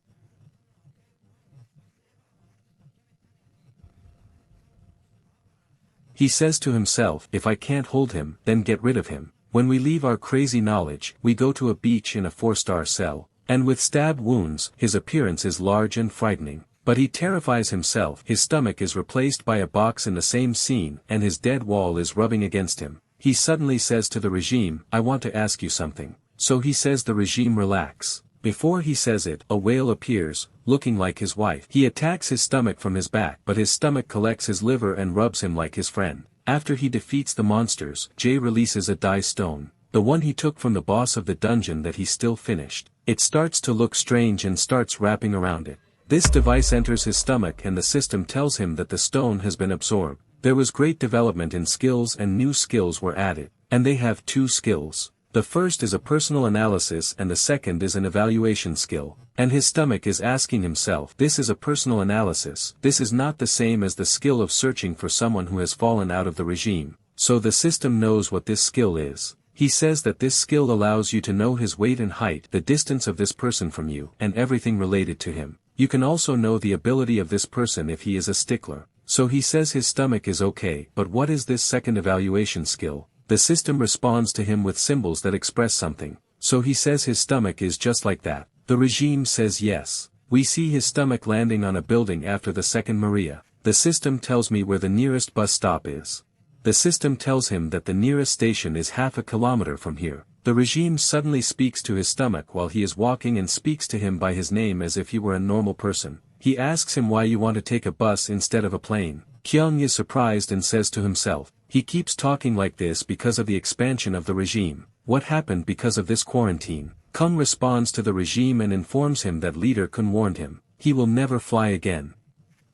He says to himself, if I can't hold him, then get rid of him. When we leave our crazy knowledge, we go to a beach in a 4-star cell. And with stab wounds, his appearance is large and frightening. But he terrifies himself. His stomach is replaced by a box in the same scene, and his dead wall is rubbing against him. He suddenly says to the regime, I want to ask you something. So he says the regime relax. Before he says it, a whale appears, looking like his wife. He attacks his stomach from his back, but his stomach collects his liver and rubs him like his friend. After he defeats the monsters, Jay releases a die stone, the one he took from the boss of the dungeon that he still finished. It starts to look strange and starts wrapping around it. This device enters his stomach and the system tells him that the stone has been absorbed. There was great development in skills and new skills were added. And they have 2 skills. The first is a personal analysis and the second is an evaluation skill. And his stomach is asking himself, this is a personal analysis. This is not the same as the skill of searching for someone who has fallen out of the regime. So the system knows what this skill is. He says that this skill allows you to know his weight and height, the distance of this person from you, and everything related to him. You can also know the ability of this person if he is a stickler. So he says his stomach is okay, but what is this second evaluation skill? The system responds to him with symbols that express something. So he says his stomach is just like that. The regime says yes. We see his stomach landing on a building after the second Maria. The system tells me where the nearest bus stop is. The system tells him that the nearest station is half a kilometer from here. The regime suddenly speaks to his stomach while he is walking and speaks to him by his name as if he were a normal person. He asks him why you want to take a bus instead of a plane. Kyung is surprised and says to himself, he keeps talking like this because of the expansion of the regime. What happened because of this quarantine? Kung responds to the regime and informs him that Leader Kun warned him, he will never fly again.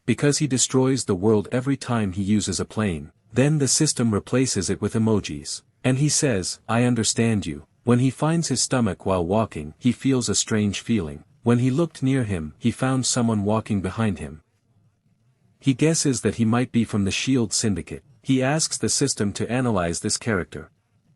Because he destroys the world every time he uses a plane. Then the system replaces it with emojis. And he says, I understand you. When he finds his stomach while walking, he feels a strange feeling. When he looked near him, he found someone walking behind him. He guesses that he might be from the Shield Syndicate. He asks the system to analyze this character.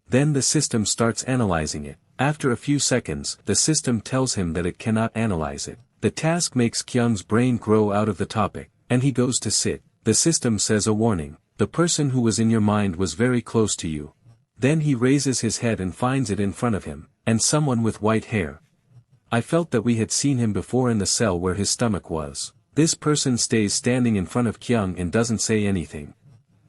Then the system starts analyzing it. After a few seconds, the system tells him that it cannot analyze it. The task makes Kyung's brain grow out of the topic, and he goes to sit. The system says a warning. The person who was in your mind was very close to you. Then he raises his head and finds it in front of him, and someone with white hair. I felt that we had seen him before in the cell where his stomach was. This person stays standing in front of Kyung and doesn't say anything.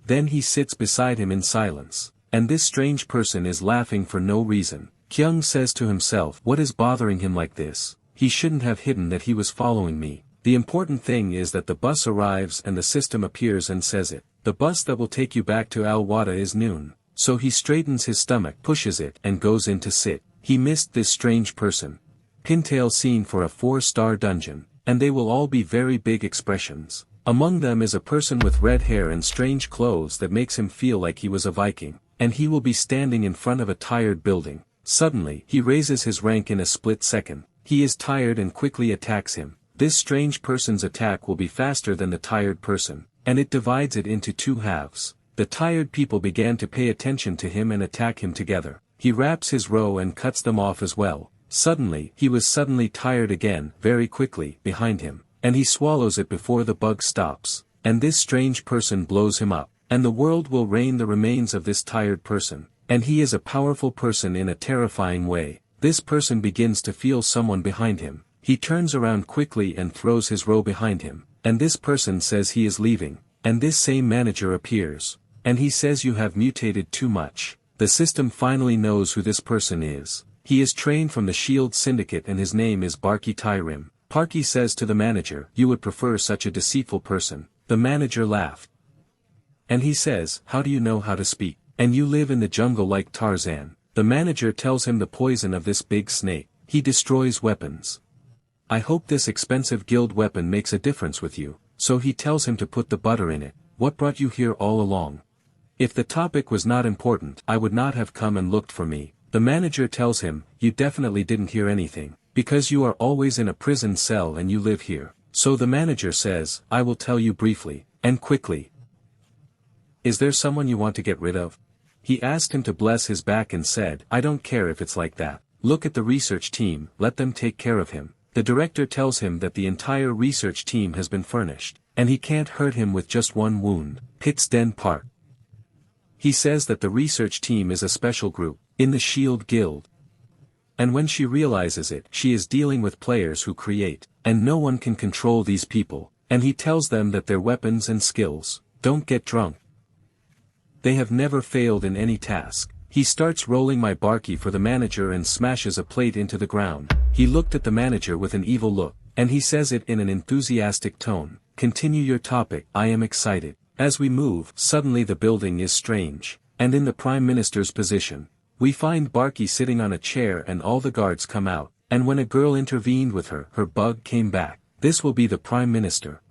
Then he sits beside him in silence, and this strange person is laughing for no reason. Kyung says to himself, what is bothering him like this? He shouldn't have hidden that he was following me. The important thing is that the bus arrives and the system appears and says it. The bus that will take you back to Al Wada is noon. So he straightens his stomach, pushes it, and goes in to sit. He missed this strange person. Pintail scene for a 4-star dungeon, and they will all be very big expressions. Among them is a person with red hair and strange clothes that makes him feel like he was a Viking, and he will be standing in front of a tired building. Suddenly, he raises his rank in a split second. He is tired and quickly attacks him. This strange person's attack will be faster than the tired person, and it divides it into 2 halves. The tired people began to pay attention to him and attack him together. He wraps his row and cuts them off as well. Suddenly, he was suddenly tired again, very quickly, behind him, and he swallows it before the bug stops. And this strange person blows him up, and the world will rain the remains of this tired person. And he is a powerful person in a terrifying way. This person begins to feel someone behind him. He turns around quickly and throws his row behind him, and this person says he is leaving, and this same manager appears. And he says you have mutated too much. The system finally knows who this person is. He is trained from the Shield Syndicate and his name is Barky Tyrim. Parky says to the manager, you would prefer such a deceitful person. The manager laughed. And he says, how do you know how to speak? And you live in the jungle like Tarzan. The manager tells him the poison of this big snake. He destroys weapons. I hope this expensive guild weapon makes a difference with you. So he tells him to put the butter in it. What brought you here all along? If the topic was not important, I would not have come and looked for me. The manager tells him, you definitely didn't hear anything, because you are always in a prison cell and you live here. So the manager says, I will tell you briefly, and quickly. Is there someone you want to get rid of? He asked him to bless his back and said, I don't care if it's like that. Look at the research team, let them take care of him. The director tells him that the entire research team has been furnished, and he can't hurt him with just one wound. Pitts Den Park. He says that the research team is a special group, in the Shield Guild. And when she realizes it, she is dealing with players who create, and no one can control these people, and he tells them that their weapons and skills, don't get drunk. They have never failed in any task. He starts rolling my Barky for the manager and smashes a plate into the ground. He looked at the manager with an evil look, and he says it in an enthusiastic tone. Continue your topic, I am excited. As we move, suddenly the building is strange, and in the Prime Minister's position, we find Barky sitting on a chair and all the guards come out, and when a girl intervened with her, her bug came back. This will be the Prime Minister.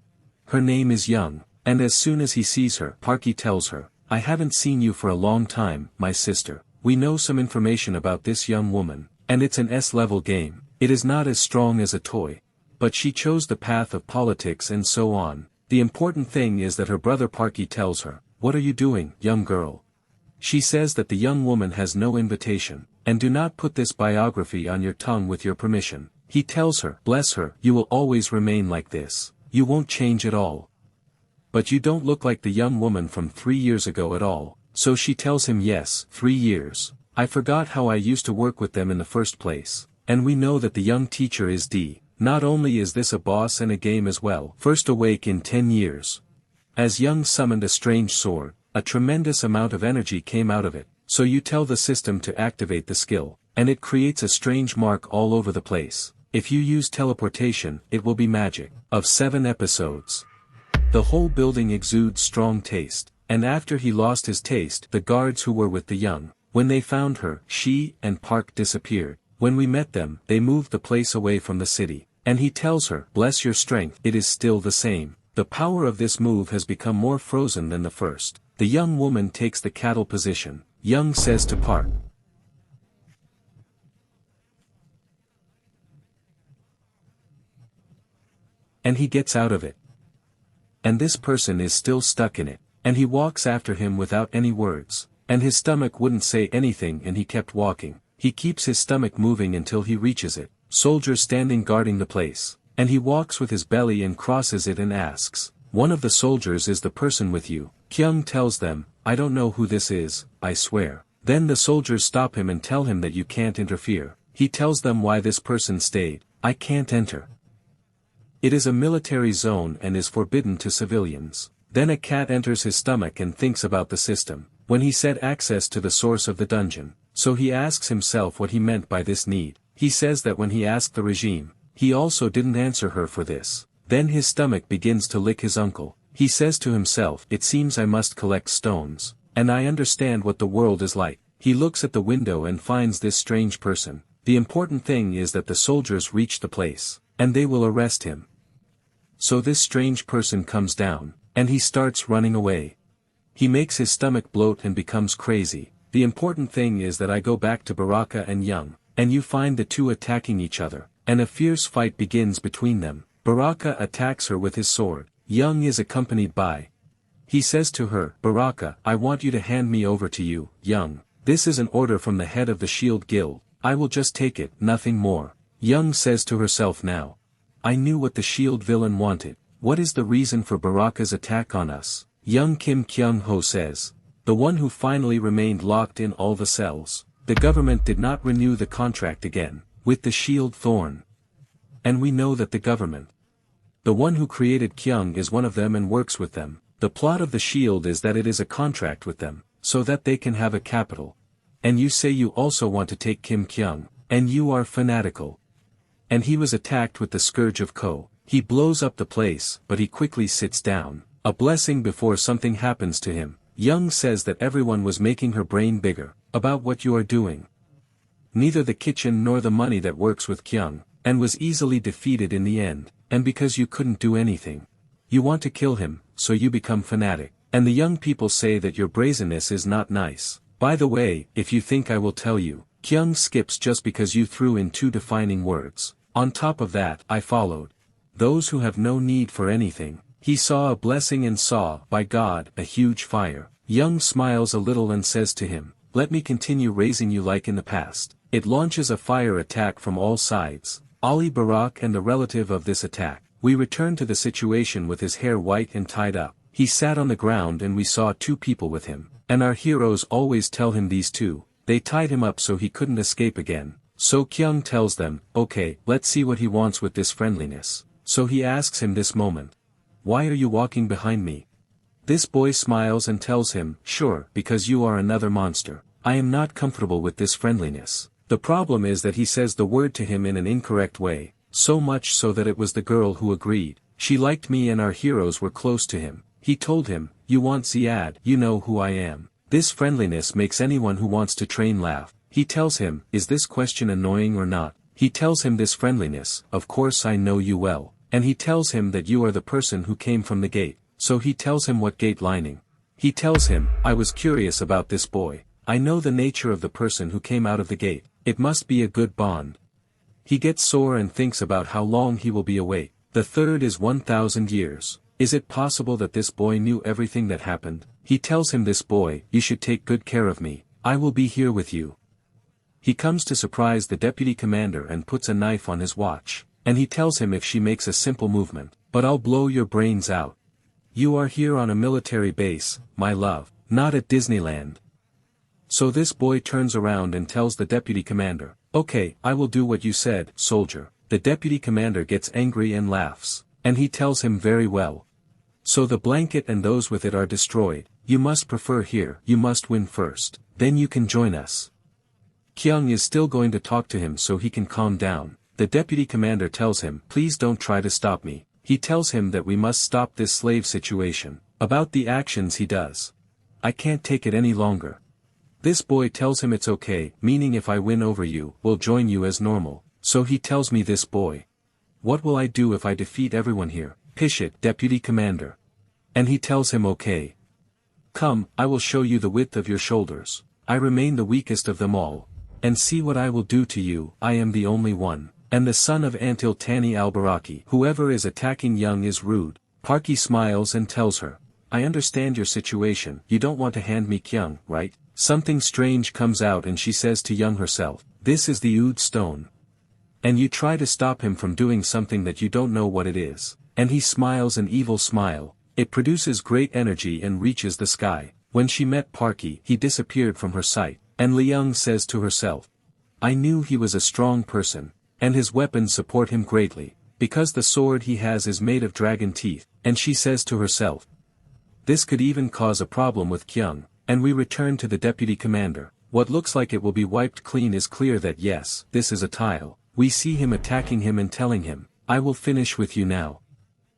Her name is Young, and as soon as he sees her, Barky tells her, I haven't seen you for a long time, my sister. We know some information about this young woman, and it's an S-level game. It is not as strong as a toy. But she chose the path of politics and so on. The important thing is that her brother Parky tells her, what are you doing, young girl? She says that the young woman has no invitation, and do not put this biography on your tongue with your permission. He tells her, bless her, you will always remain like this. You won't change at all. But you don't look like the young woman from 3 years ago at all. So she tells him yes, 3 years. I forgot how I used to work with them in the first place. And we know that the young teacher is D. Not only is this a boss and a game as well. First awake in 10 years. As Young summoned a strange sword, a tremendous amount of energy came out of it. So you tell the system to activate the skill, and it creates a strange mark all over the place. If you use teleportation, it will be magic. Of 7 episodes. The whole building exudes strong taste, and after he lost his taste, the guards who were with the young, when they found her, she and Park disappeared. When we met them, they moved the place away from the city, and he tells her, bless your strength, it is still the same. The power of this move has become more frozen than the first. The young woman takes the cattle position. Young says to Park, and he gets out of it. And this person is still stuck in it, and he walks after him without any words, and his stomach wouldn't say anything and he kept walking. He keeps his stomach moving until he reaches it. Soldiers standing guarding the place, and he walks with his belly and crosses it and asks, one of the soldiers is the person with you. Kyung tells them, I don't know who this is, I swear. Then the soldiers stop him and tell him that you can't interfere. He tells them why this person stayed. I can't enter. It is a military zone and is forbidden to civilians. Then a cat enters his stomach and thinks about the system, when he said access to the source of the dungeon. So he asks himself what he meant by this need. He says that when he asked the regime, he also didn't answer her for this. Then his stomach begins to lick his uncle. He says to himself, it seems I must collect stones, and I understand what the world is like. He looks at the window and finds this strange person. The important thing is that the soldiers reach the place, and they will arrest him. So this strange person comes down, and he starts running away. He makes his stomach bloat and becomes crazy. The important thing is that I go back to Baraka and Young, and you find the two attacking each other, and a fierce fight begins between them. Baraka attacks her with his sword. Young is accompanied by. He says to her, Baraka, I want you to hand me over to you, Young. This is an order from the head of the Shield Guild. I will just take it, nothing more. Young says to herself now. I knew what the Shield villain wanted. What is the reason for Baraka's attack on us? Young Kim Kyung-ho says. The one who finally remained locked in all the cells. The government did not renew the contract again, with the Shield Thorn. And we know that the government. The one who created Kyung is one of them and works with them. The plot of the Shield is that it is a contract with them, so that they can have a capital. And you say you also want to take Kim Kyung, and you are fanatical. And he was attacked with the Scourge of Ko. He blows up the place, but he quickly sits down. A blessing before something happens to him. Young says that everyone was making her brain bigger, about what you are doing. Neither the kitchen nor the money that works with Kyung, and was easily defeated in the end, and because you couldn't do anything. You want to kill him, so you become fanatic. And the young people say that your brazenness is not nice. By the way, if you think I will tell you, Kyung skips just because you threw in 2 defining words. On top of that, I followed. Those who have no need for anything. He saw a blessing and saw, by God, a huge fire. Young smiles a little and says to him, let me continue raising you like in the past. It launches a fire attack from all sides. Ali Barak and the relative of this attack. We returned to the situation with his hair white and tied up. He sat on the ground and we saw 2 people with him. And our heroes always tell him these 2. They tied him up so he couldn't escape again. So Kyung tells them, okay, let's see what he wants with this friendliness. So he asks him this moment. Why are you walking behind me? This boy smiles and tells him, sure, because you are another monster. I am not comfortable with this friendliness. The problem is that he says the word to him in an incorrect way, so much so that it was the girl who agreed. She liked me and our heroes were close to him. He told him, you want Ziad, you know who I am. This friendliness makes anyone who wants to train laugh. He tells him, is this question annoying or not? He tells him this friendliness, of course I know you well. And he tells him that you are the person who came from the gate. So he tells him what gate lining. He tells him, I was curious about this boy. I know the nature of the person who came out of the gate. It must be a good bond. He gets sore and thinks about how long he will be awake. The third is 1,000 years. Is it possible that this boy knew everything that happened? He tells him this boy, you should take good care of me. I will be here with you. He comes to surprise the deputy commander and puts a knife on his watch. And he tells him if she makes a simple movement, but I'll blow your brains out. You are here on a military base, my love, not at Disneyland. So this boy turns around and tells the deputy commander, okay, I will do what you said, soldier. The deputy commander gets angry and laughs. And he tells him very well. So the blanket and those with it are destroyed. You must prefer here, you must win first, then you can join us. Kyung is still going to talk to him so he can calm down. The deputy commander tells him, please don't try to stop me. He tells him that we must stop this slave situation. About the actions he does. I can't take it any longer. This boy tells him it's okay, meaning if I win over you, we'll join you as normal. So he tells me this boy. What will I do if I defeat everyone here? Pish it, deputy commander. And he tells him okay. Come, I will show you the width of your shoulders. I remain the weakest of them all. And see what I will do to you, I am the only one. And the son of Antil Tani al-Baraki. Whoever is attacking Young is rude. Parky smiles and tells her. I understand your situation, you don't want to hand me Kyung, right? Something strange comes out and she says to Young herself, this is the Ood stone. And you try to stop him from doing something that you don't know what it is. And he smiles an evil smile. It produces great energy and reaches the sky. When she met Parky, he disappeared from her sight, and Leung says to herself, I knew he was a strong person, and his weapons support him greatly, because the sword he has is made of dragon teeth, and she says to herself, this could even cause a problem with Kyung, and we return to the deputy commander. What looks like it will be wiped clean is clear that yes, this is a tile. We see him attacking him and telling him, I will finish with you now.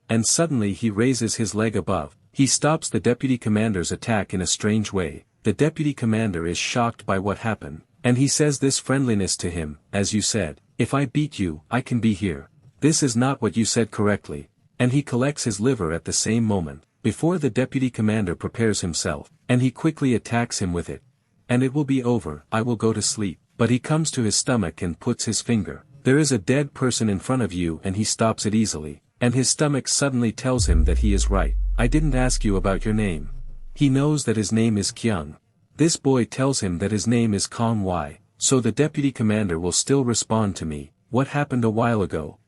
And suddenly he raises his leg above. He stops the deputy commander's attack in a strange way. The deputy commander is shocked by what happened, and he says this friendliness to him, as you said, if I beat you, I can be here. This is not what you said correctly. And he collects his liver at the same moment, before the deputy commander prepares himself, and he quickly attacks him with it. And it will be over, I will go to sleep. But he comes to his stomach and puts his finger. There is a dead person in front of you and he stops it easily. And his stomach suddenly tells him that he is right. I didn't ask you about your name. He knows that his name is Kyung. This boy tells him that his name is Kong Y. So the deputy commander will still respond to me. What happened a while ago?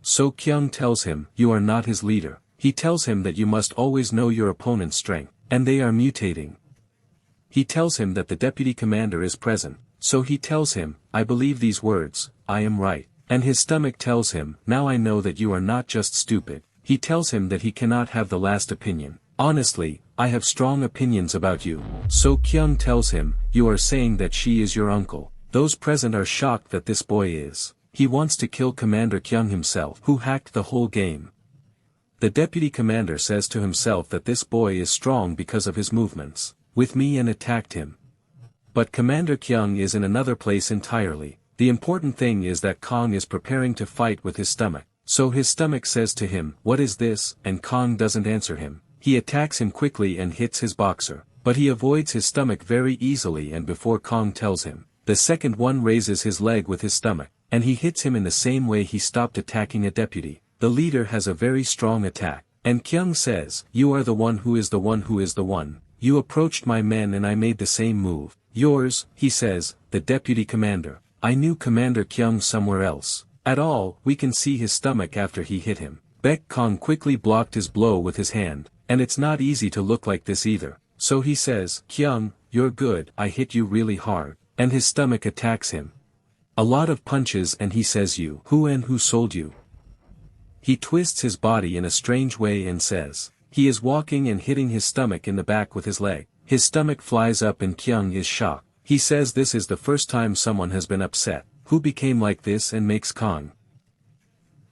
So Kyung tells him, you are not his leader. He tells him that you must always know your opponent's strength. And they are mutating. He tells him that the deputy commander is present. So he tells him, I believe these words, I am right. And his stomach tells him, now I know that you are not just stupid. He tells him that he cannot have the last opinion. Honestly, I have strong opinions about you. So Kyung tells him, you are saying that she is your uncle. Those present are shocked that this boy is. He wants to kill Commander Kyung himself, who hacked the whole game. The deputy commander says to himself that this boy is strong because of his movements with me and attacked him. But Commander Kyung is in another place entirely. The important thing is that Kong is preparing to fight with his stomach. So his stomach says to him, what is this? And Kong doesn't answer him. He attacks him quickly and hits his boxer. But he avoids his stomach very easily, and before Kong tells him, the second one raises his leg with his stomach, and he hits him in the same way he stopped attacking a deputy. The leader has a very strong attack. And Kyung says, you are the one who is the one who is the one. You approached my men and I made the same move. Yours, he says, the deputy commander. I knew Commander Kyung somewhere else. At all, we can see his stomach after he hit him. Baek Kong quickly blocked his blow with his hand, and it's not easy to look like this either. So he says, Kyung, you're good, I hit you really hard. And his stomach attacks him. A lot of punches, and he says, you, who and who sold you? He twists his body in a strange way and says, he is walking and hitting his stomach in the back with his leg. His stomach flies up and Kyung is shocked. He says this is the first time someone has been upset. Who became like this and makes Kong?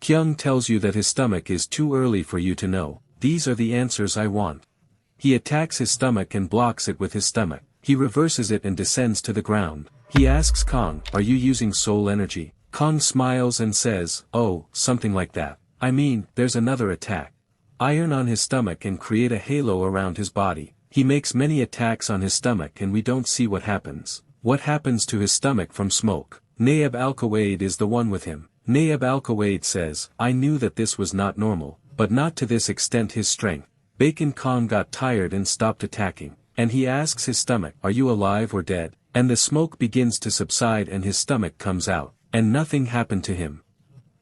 Kyung tells you that his stomach is too early for you to know. These are the answers I want. He attacks his stomach and blocks it with his stomach. He reverses it and descends to the ground. He asks Kong, are you using soul energy? Kong smiles and says, oh, something like that. I mean, there's another attack. Iron on his stomach and create a halo around his body. He makes many attacks on his stomach and we don't see what happens. What happens to his stomach from smoke? Naab al-Qawaid is the one with him. Naab al-Qawaid says, I knew that this was not normal, but not to this extent his strength. Bacon Kong got tired and stopped attacking, and he asks his stomach, are you alive or dead? And the smoke begins to subside and his stomach comes out, and nothing happened to him.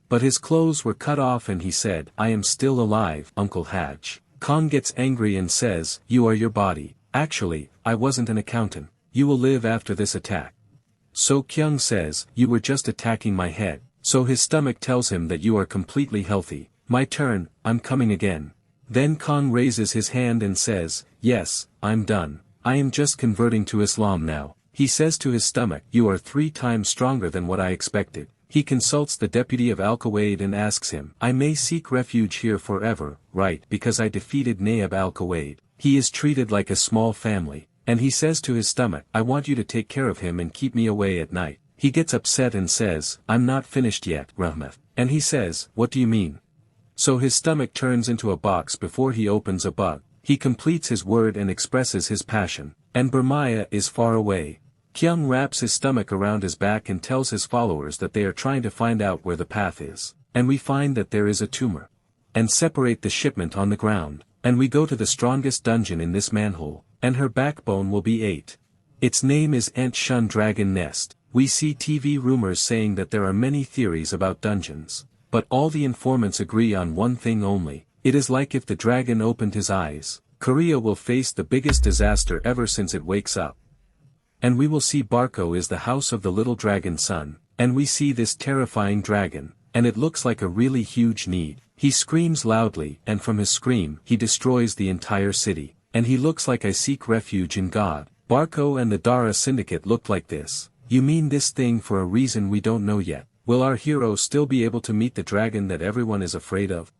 But his clothes were cut off and he said, I am still alive, Uncle Hatch. Kong gets angry and says, you are your body. Actually, I wasn't an accountant. You will live after this attack. So Kyung says, you were just attacking my head. So his stomach tells him that you are completely healthy. My turn, I'm coming again. Then Kong raises his hand and says, yes, I'm done. I am just converting to Islam now. He says to his stomach, you are 3 times stronger than what I expected. He consults the deputy of Al-Qawaid and asks him, I may seek refuge here forever, right, because I defeated Naib Al-Qawaid. He is treated like a small family, and he says to his stomach, I want you to take care of him and keep me away at night. He gets upset and says, I'm not finished yet, Rahmat. And he says, what do you mean? So his stomach turns into a box before he opens a bug. He completes his word and expresses his passion. And Burmaya is far away. Kyung wraps his stomach around his back and tells his followers that they are trying to find out where the path is. And we find that there is a tumor. And separate the shipment on the ground. And we go to the strongest dungeon in this manhole. And her backbone will be 8. Its name is Ant Shun Dragon Nest. We see TV rumors saying that there are many theories about dungeons. But all the informants agree on one thing only. It is like if the dragon opened his eyes. Korea will face the biggest disaster ever since it wakes up. And we will see Barco is the house of the little dragon son, and we see this terrifying dragon, and it looks like a really huge need. He screams loudly, and from his scream, he destroys the entire city, and he looks like I seek refuge in God. Barco and the Dara syndicate look like this. You mean this thing for a reason we don't know yet? Will our hero still be able to meet the dragon that everyone is afraid of?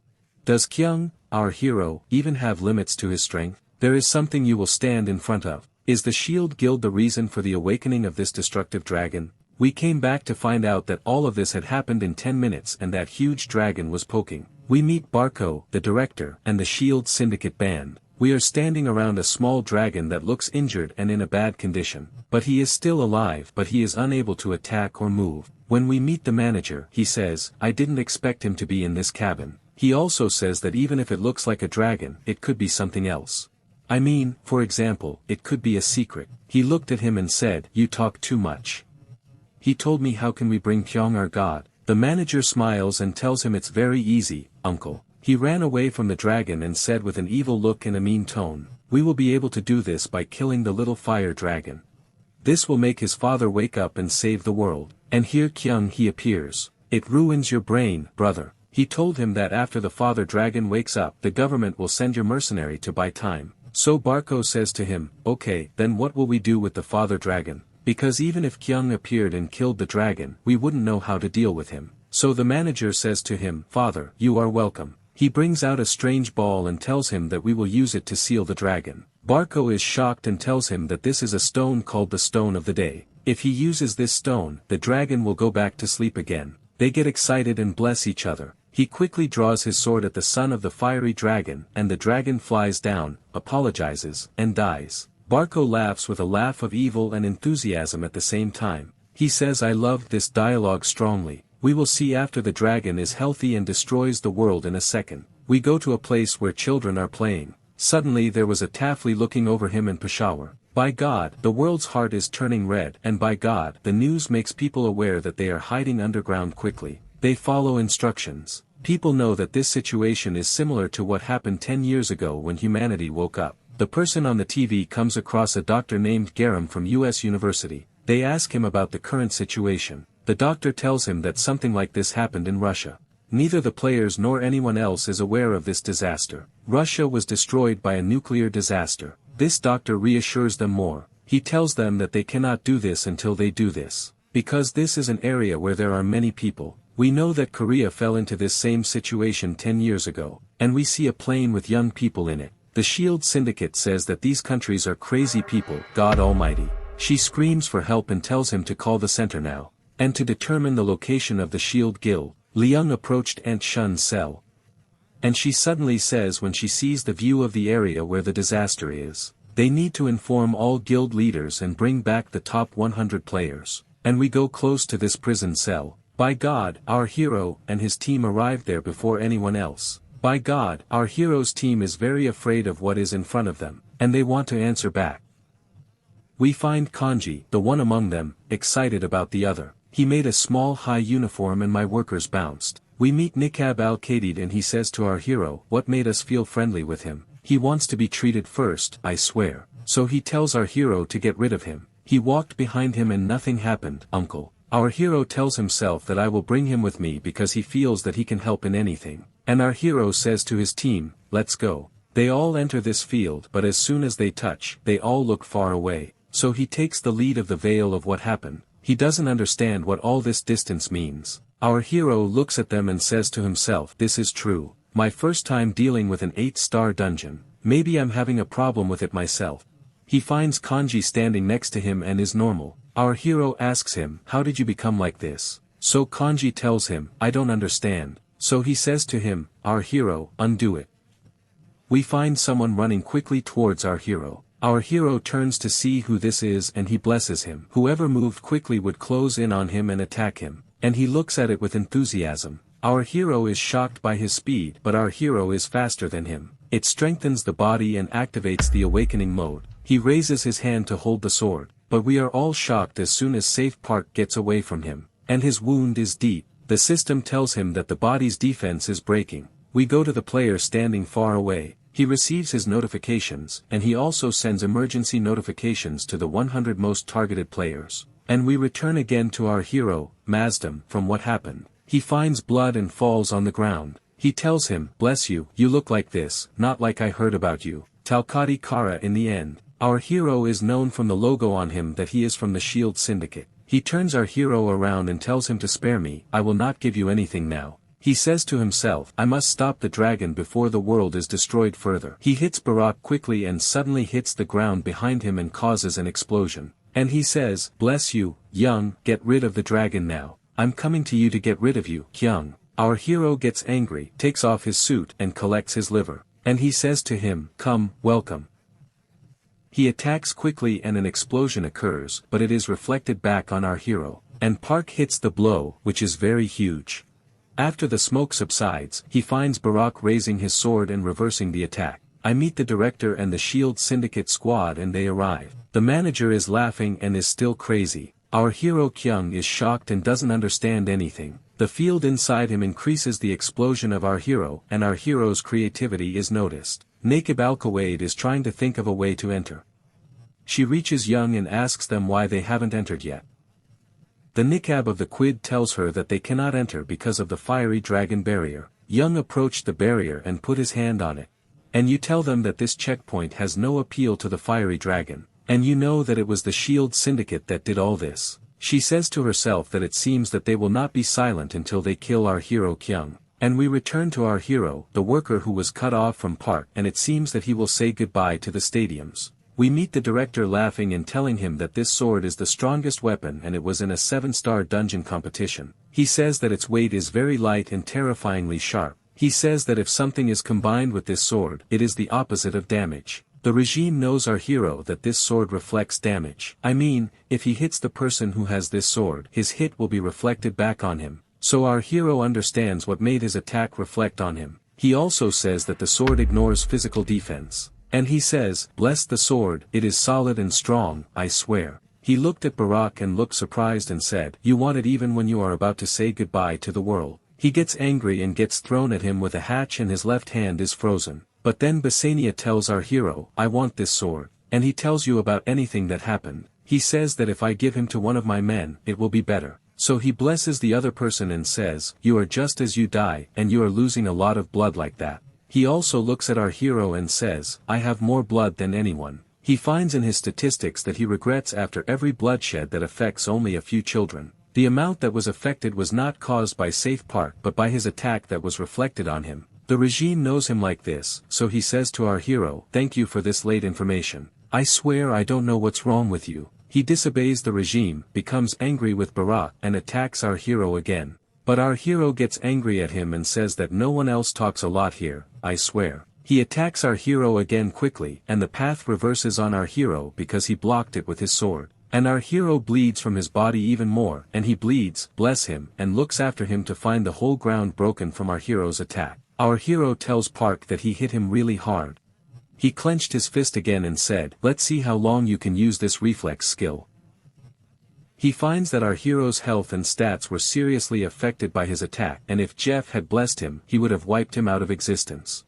Does Kyung, our hero, even have limits to his strength? There is something you will stand in front of. Is the Shield Guild the reason for the awakening of this destructive dragon? We came back to find out that all of this had happened in 10 minutes and that huge dragon was poking. We meet Barco, the director, and the Shield Syndicate band. We are standing around a small dragon that looks injured and in a bad condition. But he is still alive, but he is unable to attack or move. When we meet the manager, he says, I didn't expect him to be in this cabin. He also says that even if it looks like a dragon, it could be something else. I mean, for example, it could be a secret. He looked at him and said, you talk too much. He told me how can we bring Kyung our god. The manager smiles and tells him it's very easy, uncle. He ran away from the dragon and said with an evil look and a mean tone, we will be able to do this by killing the little fire dragon. This will make his father wake up and save the world. And here Kyung he appears. It ruins your brain, brother. He told him that after the father dragon wakes up the government will send your mercenary to buy time. So Barco says to him, okay, then what will we do with the father dragon? Because even if Kyung appeared and killed the dragon, we wouldn't know how to deal with him. So the manager says to him, Father, you are welcome. He brings out a strange ball and tells him that we will use it to seal the dragon. Barco is shocked and tells him that this is a stone called the Stone of the Day. If he uses this stone, the dragon will go back to sleep again. They get excited and bless each other. He quickly draws his sword at the son of the fiery dragon, and the dragon flies down, apologizes, and dies. Barco laughs with a laugh of evil and enthusiasm at the same time. He says I loved this dialogue strongly. We will see after the dragon is healthy and destroys the world in a second. We go to a place where children are playing. Suddenly there was a Tafli looking over him in Peshawar. By God, the world's heart is turning red, and by God, the news makes people aware that they are hiding underground quickly. They follow instructions. People know that this situation is similar to what happened 10 years ago when humanity woke up. The person on the TV comes across a doctor named Garam from US University. They ask him about the current situation. The doctor tells him that something like this happened in Russia. Neither the players nor anyone else is aware of this disaster. Russia was destroyed by a nuclear disaster. This doctor reassures them more. He tells them that they cannot do this until they do this. Because this is an area where there are many people. We know that Korea fell into this same situation 10 years ago, and we see a plane with young people in it. The Shield Syndicate says that these countries are crazy people, God Almighty. She screams for help and tells him to call the center now. And to determine the location of the Shield Guild, Leung approached Aunt Shun's cell. And she suddenly says when she sees the view of the area where the disaster is, they need to inform all guild leaders and bring back the top 100 players. And we go close to this prison cell. By God, our hero and his team arrived there before anyone else. By God, our hero's team is very afraid of what is in front of them, and they want to answer back. We find Kanji, the one among them, excited about the other. He made a small high uniform and my workers bounced. We meet Nikab al-Qadid and he says to our hero, what made us feel friendly with him? He wants to be treated first, I swear. So he tells our hero to get rid of him. He walked behind him and nothing happened, uncle. Our hero tells himself that I will bring him with me because he feels that he can help in anything. And our hero says to his team, let's go. They all enter this field, but as soon as they touch, they all look far away. So he takes the lead of the veil of what happened. He doesn't understand what all this distance means. Our hero looks at them and says to himself, this is true. My first time dealing with an 8-star dungeon. Maybe I'm having a problem with it myself. He finds Kanji standing next to him and is normal. Our hero asks him, how did you become like this? So Kanji tells him, I don't understand. So he says to him, our hero, undo it. We find someone running quickly towards our hero. Our hero turns to see who this is and he blesses him. Whoever moved quickly would close in on him and attack him. And he looks at it with enthusiasm. Our hero is shocked by his speed, but our hero is faster than him. It strengthens the body and activates the awakening mode. He raises his hand to hold the sword, but we are all shocked as soon as Safe Park gets away from him. And his wound is deep. The system tells him that the body's defense is breaking. We go to the player standing far away. He receives his notifications, and he also sends emergency notifications to the 100 most targeted players. And we return again to our hero, Mazdam, from what happened. He finds blood and falls on the ground. He tells him, bless you, you look like this, not like I heard about you. Talcati Kara in the end. Our hero is known from the logo on him that he is from the Shield Syndicate. He turns our hero around and tells him to spare me, I will not give you anything now. He says to himself, I must stop the dragon before the world is destroyed further. He hits Barak quickly and suddenly hits the ground behind him and causes an explosion. And he says, bless you, Young, get rid of the dragon now. I'm coming to you to get rid of you, Young. Our hero gets angry, takes off his suit and collects his liver. And he says to him, come, welcome. He attacks quickly and an explosion occurs, but it is reflected back on our hero. And Park hits the blow, which is very huge. After the smoke subsides, he finds Barak raising his sword and reversing the attack. I meet the director and the Shield Syndicate squad and they arrive. The manager is laughing and is still crazy. Our hero Kyung is shocked and doesn't understand anything. The field inside him increases the explosion of our hero and our hero's creativity is noticed. Nakib Al-Qawaid is trying to think of a way to enter. She reaches Young and asks them why they haven't entered yet. The Niqab of the Quid tells her that they cannot enter because of the fiery dragon barrier. Young approached the barrier and put his hand on it. And you tell them that this checkpoint has no appeal to the fiery dragon. And you know that it was the Shield Syndicate that did all this. She says to herself that it seems that they will not be silent until they kill our hero Kyung. And we return to our hero, the worker who was cut off from Park, and it seems that he will say goodbye to the stadiums. We meet the director laughing and telling him that this sword is the strongest weapon and it was in a 7-star dungeon competition. He says that its weight is very light and terrifyingly sharp. He says that if something is combined with this sword, it is the opposite of damage. The regime knows our hero that this sword reflects damage. I mean, if he hits the person who has this sword, his hit will be reflected back on him. So our hero understands what made his attack reflect on him. He also says that the sword ignores physical defense. And he says, bless the sword, it is solid and strong, I swear. He looked at Barak and looked surprised and said, you want it even when you are about to say goodbye to the world. He gets angry and gets thrown at him with a hatch and his left hand is frozen. But then Basania tells our hero, I want this sword. And he tells you about anything that happened. He says that if I give him to one of my men, it will be better. So he blesses the other person and says, you are just as you die, and you are losing a lot of blood like that. He also looks at our hero and says, I have more blood than anyone. He finds in his statistics that he regrets after every bloodshed that affects only a few children. The amount that was affected was not caused by Safe Park but by his attack that was reflected on him. The regime knows him like this, so he says to our hero, thank you for this late information. I swear I don't know what's wrong with you. He disobeys the regime, becomes angry with Barak and attacks our hero again. But our hero gets angry at him and says that no one else talks a lot here, I swear. He attacks our hero again quickly and the path reverses on our hero because he blocked it with his sword. And our hero bleeds from his body even more and he bleeds, bless him, and looks after him to find the whole ground broken from our hero's attack. Our hero tells Park that he hit him really hard. He clenched his fist again and said, let's see how long you can use this reflex skill. He finds that our hero's health and stats were seriously affected by his attack and if Jeff had blessed him he would have wiped him out of existence.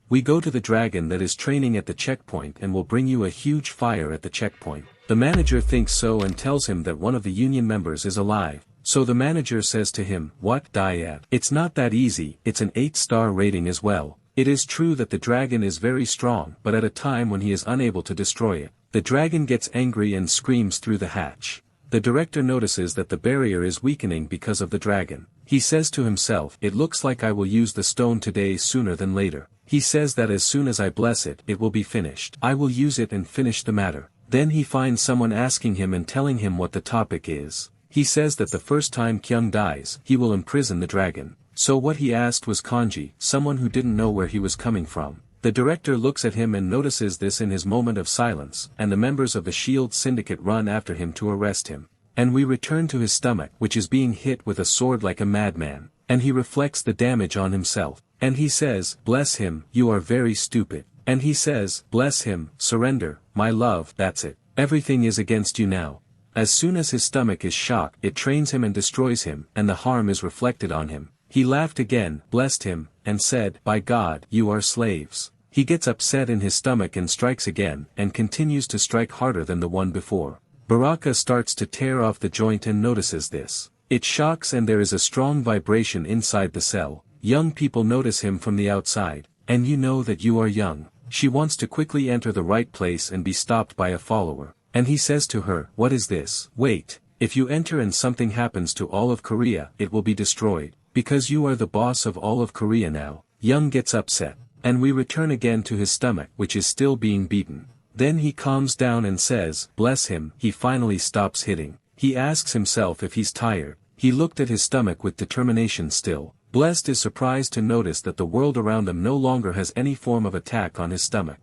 We go to the dragon that is training at the checkpoint and will bring you a huge fire at the checkpoint. The manager thinks so and tells him that one of the union members is alive. So the manager says to him, what, Dyad? It's not that easy, it's an 8-star rating as well. It is true that the dragon is very strong, but at a time when he is unable to destroy it, the dragon gets angry and screams through the hatch. The director notices that the barrier is weakening because of the dragon. He says to himself, it looks like I will use the stone today sooner than later. He says that as soon as I bless it, it will be finished. I will use it and finish the matter. Then he finds someone asking him and telling him what the topic is. He says that the first time Kyung dies, he will imprison the dragon. So what he asked was kanji, someone who didn't know where he was coming from. The director looks at him and notices this in his moment of silence, and the members of the Shield Syndicate run after him to arrest him. And we return to his stomach, which is being hit with a sword like a madman, and he reflects the damage on himself. And he says, bless him, you are very stupid. And he says, bless him, surrender, my love, that's it. Everything is against you now. As soon as his stomach is shocked, it trains him and destroys him, and the harm is reflected on him. He laughed again, blessed him, and said, by God, you are slaves. He gets upset in his stomach and strikes again, and continues to strike harder than the one before. Baraka starts to tear off the joint and notices this. It shocks and there is a strong vibration inside the cell. Young people notice him from the outside, and you know that you are young. She wants to quickly enter the right place and be stopped by a follower. And he says to her, what is this? Wait, if you enter and something happens to all of Korea, it will be destroyed. Because you are the boss of all of Korea now. Young gets upset. And we return again to his stomach, which is still being beaten. Then he calms down and says, bless him, he finally stops hitting. He asks himself if he's tired. He looked at his stomach with determination still. Blessed is surprised to notice that the world around him no longer has any form of attack on his stomach.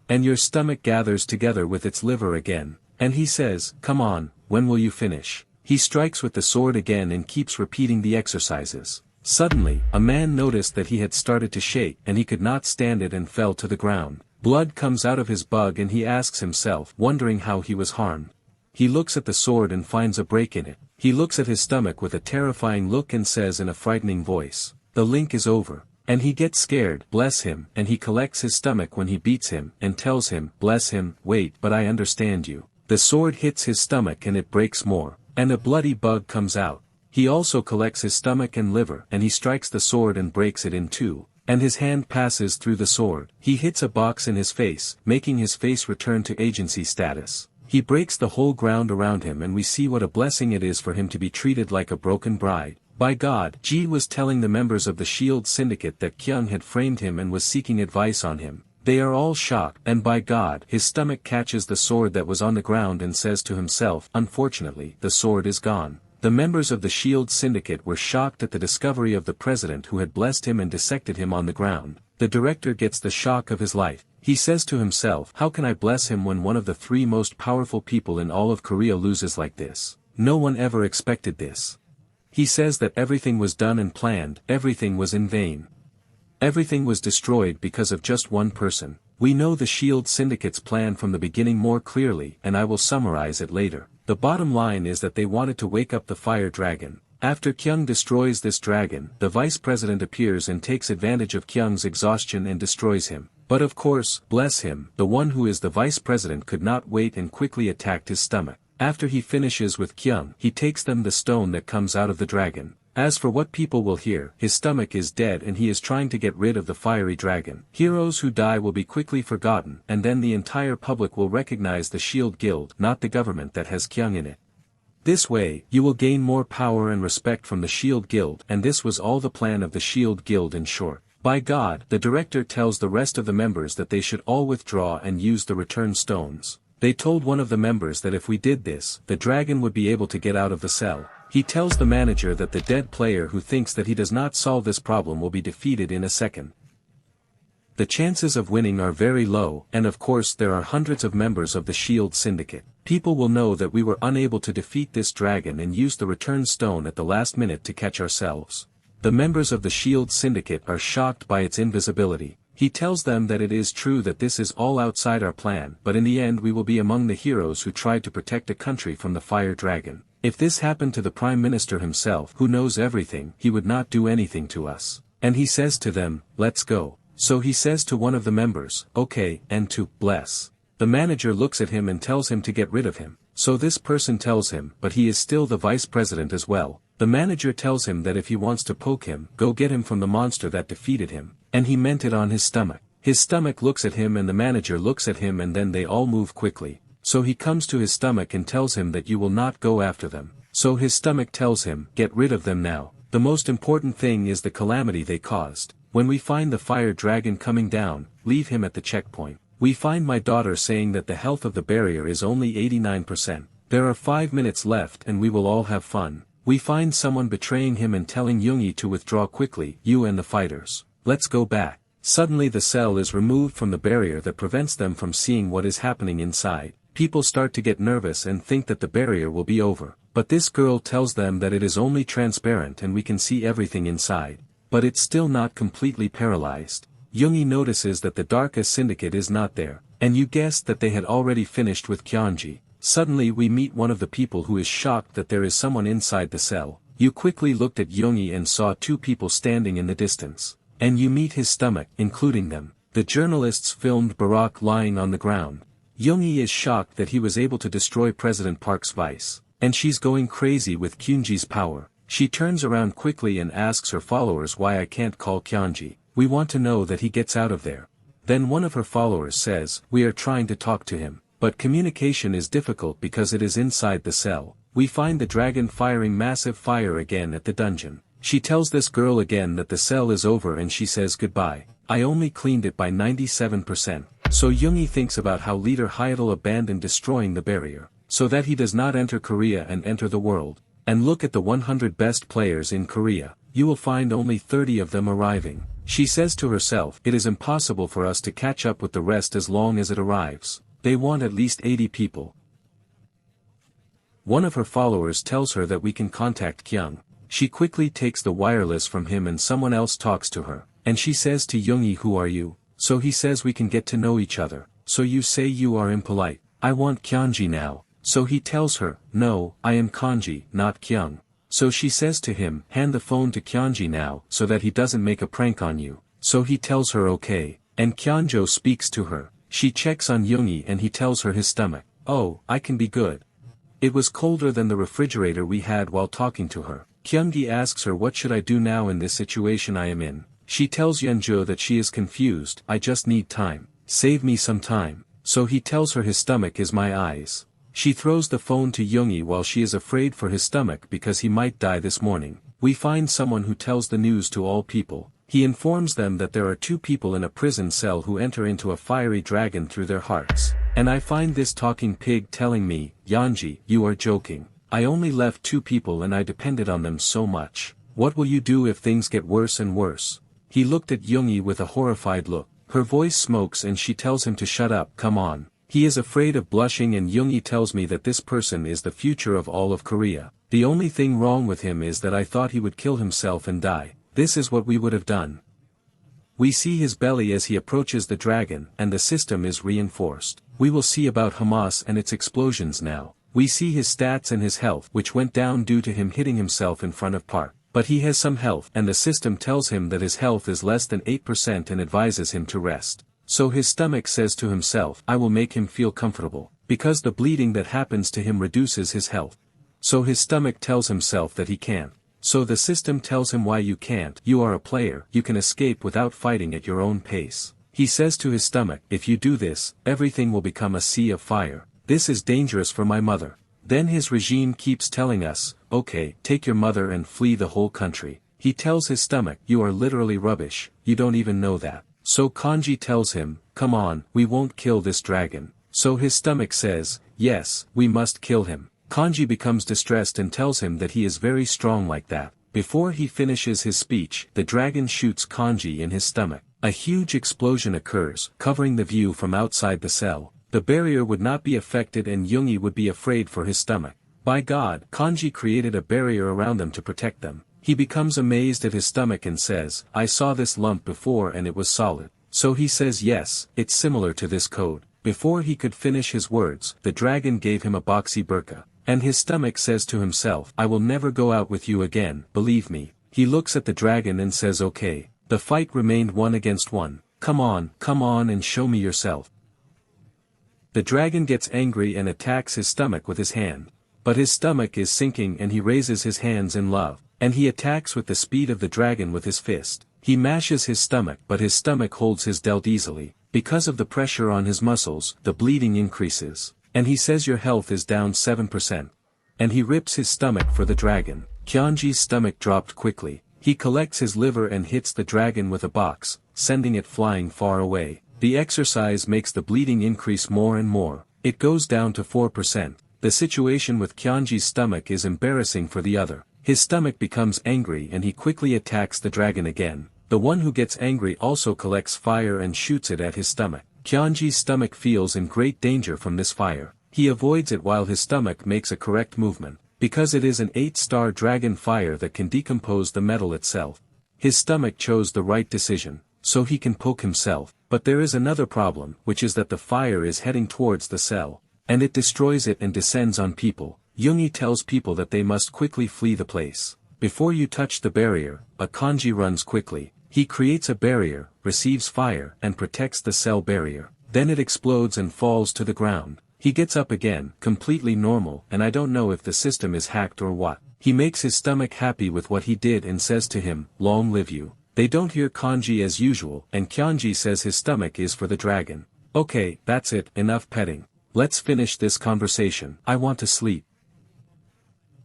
And your stomach gathers together with its liver again. And he says, come on, when will you finish? He strikes with the sword again and keeps repeating the exercises. Suddenly, a man noticed that he had started to shake and he could not stand it and fell to the ground. Blood comes out of his bug and he asks himself, wondering how he was harmed. He looks at the sword and finds a break in it. He looks at his stomach with a terrifying look and says in a frightening voice, the link is over. And he gets scared, bless him, and he collects his stomach when he beats him, and tells him, bless him, wait, but I understand you. The sword hits his stomach and it breaks more. And a bloody bug comes out. He also collects his stomach and liver and he strikes the sword and breaks it in two. And his hand passes through the sword. He hits a box in his face, making his face return to agency status. He breaks the whole ground around him and we see what a blessing it is for him to be treated like a broken bride. By God, Ji was telling the members of the Shield Syndicate that Kyung had framed him and was seeking advice on him. They are all shocked, and by God, his stomach catches the sword that was on the ground and says to himself, unfortunately, the sword is gone. The members of the Shield Syndicate were shocked at the discovery of the president who had blessed him and dissected him on the ground. The director gets the shock of his life. He says to himself, how can I bless him when one of the three most powerful people in all of Korea loses like this? No one ever expected this. He says that everything was done and planned, everything was in vain. Everything was destroyed because of just one person. We know the Shield Syndicate's plan from the beginning more clearly and I will summarize it later. The bottom line is that they wanted to wake up the fire dragon. After Kyung destroys this dragon, the vice president appears and takes advantage of Kyung's exhaustion and destroys him. But of course, bless him, the one who is the vice president could not wait and quickly attacked his stomach. After he finishes with Kyung, he takes them the stone that comes out of the dragon. As for what people will hear, his stomach is dead and he is trying to get rid of the fiery dragon. Heroes who die will be quickly forgotten and then the entire public will recognize the Shield Guild, not the government that has Kyung in it. This way, you will gain more power and respect from the Shield Guild, and this was all the plan of the Shield Guild in short. By God, the director tells the rest of the members that they should all withdraw and use the return stones. They told one of the members that if we did this, the dragon would be able to get out of the cell. He tells the manager that the dead player who thinks that he does not solve this problem will be defeated in a second. The chances of winning are very low, and of course there are hundreds of members of the Shield Syndicate. People will know that we were unable to defeat this dragon and use the return stone at the last minute to catch ourselves. The members of the Shield Syndicate are shocked by its invisibility. He tells them that it is true that this is all outside our plan, but in the end we will be among the heroes who tried to protect a country from the fire dragon. If this happened to the Prime Minister himself, who knows everything, he would not do anything to us. And he says to them, let's go. So he says to one of the members, okay, and to bless. The manager looks at him and tells him to get rid of him. So this person tells him, but he is still the vice president as well. The manager tells him that if he wants to poke him, go get him from the monster that defeated him, and he meant it on his stomach. His stomach looks at him and the manager looks at him and then they all move quickly. So he comes to his stomach and tells him that you will not go after them. So his stomach tells him, get rid of them now. The most important thing is the calamity they caused. When we find the fire dragon coming down, leave him at the checkpoint. We find my daughter saying that the health of the barrier is only 89%. There are 5 minutes left and we will all have fun. We find someone betraying him and telling Yoongi to withdraw quickly, you and the fighters. Let's go back. Suddenly the cell is removed from the barrier that prevents them from seeing what is happening inside. People start to get nervous and think that the barrier will be over. But this girl tells them that it is only transparent and we can see everything inside. But it's still not completely paralyzed. Yoongi notices that the Darkest Syndicate is not there, and you guessed that they had already finished with Kyonji. Suddenly we meet one of the people who is shocked that there is someone inside the cell. You quickly looked at Yoongi and saw 2 people standing in the distance. And you meet his stomach, including them. The journalists filmed Barack lying on the ground. Yoongi is shocked that he was able to destroy President Park's vice. And she's going crazy with Kyunji's power. She turns around quickly and asks her followers why I can't call Kyunji. We want to know that he gets out of there. Then one of her followers says, we are trying to talk to him. But communication is difficult because it is inside the cell. We find the dragon firing massive fire again at the dungeon. She tells this girl again that the cell is over and she says goodbye. I only cleaned it by 97%. So Yoongi thinks about how leader Hyodal abandoned destroying the barrier, so that he does not enter Korea and enter the world. And look at the 100 best players in Korea. You will find only 30 of them arriving. She says to herself, it is impossible for us to catch up with the rest as long as it arrives. They want at least 80 people. One of her followers tells her that we can contact Kyung. She quickly takes the wireless from him and someone else talks to her, and she says to Yoongi, who are you? So he says we can get to know each other. So you say you are impolite. I want Kyunji now. So he tells her, no, I am Kanji, not Kyung. So she says to him, hand the phone to Kyunji now, so that he doesn't make a prank on you. So he tells her okay, and Kyunjo speaks to her. She checks on Yoongi and he tells her his stomach. Oh, I can be good. It was colder than the refrigerator we had while talking to her. Kyungi asks her what should I do now in this situation I am in. She tells Yeonjo that she is confused, I just need time. Save me some time. So he tells her his stomach is my eyes. She throws the phone to Yoongi while she is afraid for his stomach because he might die this morning. We find someone who tells the news to all people. He informs them that there are 2 people in a prison cell who enter into a fiery dragon through their hearts. And I find this talking pig telling me, Yeonji, you are joking. I only left 2 people and I depended on them so much. What will you do if things get worse and worse? He looked at Yoongi with a horrified look. Her voice smokes and she tells him to shut up, come on. He is afraid of blushing and Yoongi tells me that this person is the future of all of Korea. The only thing wrong with him is that I thought he would kill himself and die. This is what we would have done. We see his belly as he approaches the dragon and the system is reinforced. We will see about Hamas and its explosions now. We see his stats and his health which went down due to him hitting himself in front of Park. But he has some health and the system tells him that his health is less than 8% and advises him to rest. So his stomach says to himself, I will make him feel comfortable, because the bleeding that happens to him reduces his health. So his stomach tells himself that he can't. So the system tells him why you can't. You are a player, you can escape without fighting at your own pace. He says to his stomach, if you do this, everything will become a sea of fire. This is dangerous for my mother. Then his regime keeps telling us, okay, take your mother and flee the whole country. He tells his stomach, you are literally rubbish, you don't even know that. So Kanji tells him, come on, we won't kill this dragon. So his stomach says, yes, we must kill him. Kanji becomes distressed and tells him that he is very strong like that. Before he finishes his speech, the dragon shoots Kanji in his stomach. A huge explosion occurs, covering the view from outside the cell. The barrier would not be affected and Yoongi would be afraid for his stomach. By God, Kanji created a barrier around them to protect them. He becomes amazed at his stomach and says, I saw this lump before and it was solid. So he says yes, it's similar to this code. Before he could finish his words, the dragon gave him a boxy burqa. And his stomach says to himself, I will never go out with you again, believe me. He looks at the dragon and says okay. The fight remained 1 against 1. Come on and show me yourself. The dragon gets angry and attacks his stomach with his hand. But his stomach is sinking and he raises his hands in love, and he attacks with the speed of the dragon with his fist. He mashes his stomach but his stomach holds his delt easily. Because of the pressure on his muscles, the bleeding increases. And he says your health is down 7%. And he rips his stomach for the dragon. Kyanji's stomach dropped quickly. He collects his liver and hits the dragon with a box, sending it flying far away. The exercise makes the bleeding increase more and more. It goes down to 4%. The situation with Kyanji's stomach is embarrassing for the other. His stomach becomes angry and he quickly attacks the dragon again. The one who gets angry also collects fire and shoots it at his stomach. Kyanji's stomach feels in great danger from this fire. He avoids it while his stomach makes a correct movement, because it is an 8-star dragon fire that can decompose the metal itself. His stomach chose the right decision, so he can poke himself, but there is another problem, which is that the fire is heading towards the cell, and it destroys it and descends on people. Yoongi tells people that they must quickly flee the place. Before you touch the barrier, a kanji runs quickly. He creates a barrier, receives fire and protects the cell barrier. Then it explodes and falls to the ground. He gets up again, completely normal, and I don't know if the system is hacked or what. He makes his stomach happy with what he did and says to him, "Long live you." They don't hear kanji as usual and Kyanji says his stomach is for the dragon. Okay, that's it, enough petting. Let's finish this conversation. I want to sleep.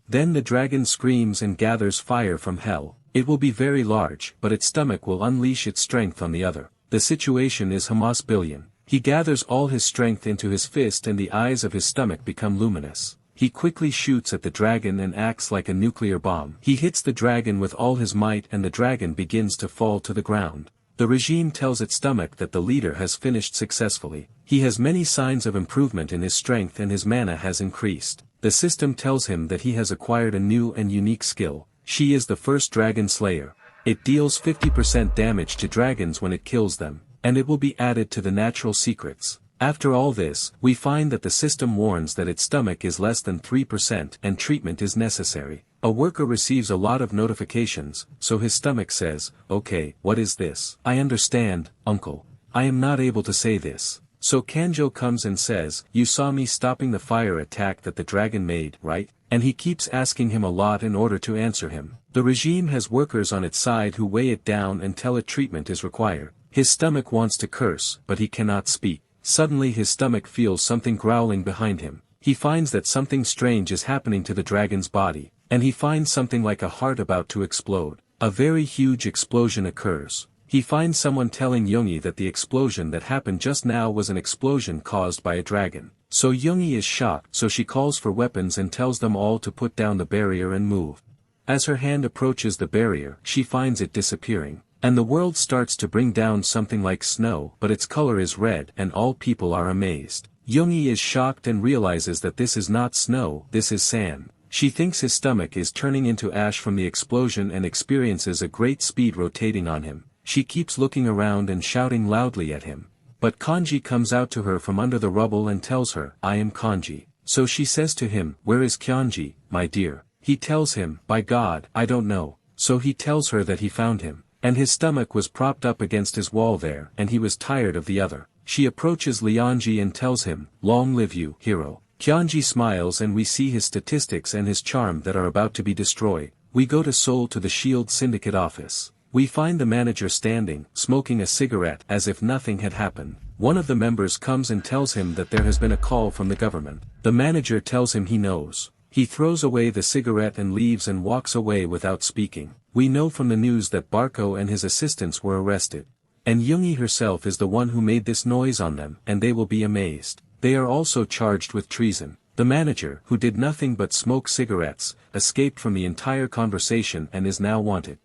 Then the dragon screams and gathers fire from hell. It will be very large, but its stomach will unleash its strength on the other. The situation is Hamas billion. He gathers all his strength into his fist and the eyes of his stomach become luminous. He quickly shoots at the dragon and acts like a nuclear bomb. He hits the dragon with all his might and the dragon begins to fall to the ground. The regime tells its stomach that the leader has finished successfully. He has many signs of improvement in his strength and his mana has increased. The system tells him that he has acquired a new and unique skill. She is the first dragon slayer. It deals 50% damage to dragons when it kills them, and it will be added to the natural secrets. After all this, we find that the system warns that its stomach is less than 3% and treatment is necessary. A worker receives a lot of notifications, so his stomach says, "Okay, what is this?" "I understand, uncle. I am not able to say this." So Kanjo comes and says, "You saw me stopping the fire attack that the dragon made, right?" And he keeps asking him a lot in order to answer him. The regime has workers on its side who weigh it down and tell it treatment is required. His stomach wants to curse, but he cannot speak. Suddenly his stomach feels something growling behind him. He finds that something strange is happening to the dragon's body, and he finds something like a heart about to explode. A very huge explosion occurs. He finds someone telling Yoongi that the explosion that happened just now was an explosion caused by a dragon. So Yoongi is shocked, so she calls for weapons and tells them all to put down the barrier and move. As her hand approaches the barrier, she finds it disappearing. And the world starts to bring down something like snow, but its color is red and all people are amazed. Yoongi is shocked and realizes that this is not snow, this is sand. She thinks his stomach is turning into ash from the explosion and experiences a great speed rotating on him. She keeps looking around and shouting loudly at him. But Kanji comes out to her from under the rubble and tells her, "I am Kanji." So she says to him, "Where is Kyanji, my dear?" He tells him, "By God, I don't know." So he tells her that he found him. And his stomach was propped up against his wall there and he was tired of the other. She approaches Lianji and tells him, "Long live you, hero." Kyanji smiles and we see his statistics and his charm that are about to be destroyed. We go to Seoul to the Shield Syndicate office. We find the manager standing, smoking a cigarette as if nothing had happened. One of the members comes and tells him that there has been a call from the government. The manager tells him he knows. He throws away the cigarette and leaves and walks away without speaking. We know from the news that Barco and his assistants were arrested. And Yoongi herself is the one who made this noise on them, and they will be amazed. They are also charged with treason. The manager, who did nothing but smoke cigarettes, escaped from the entire conversation and is now wanted.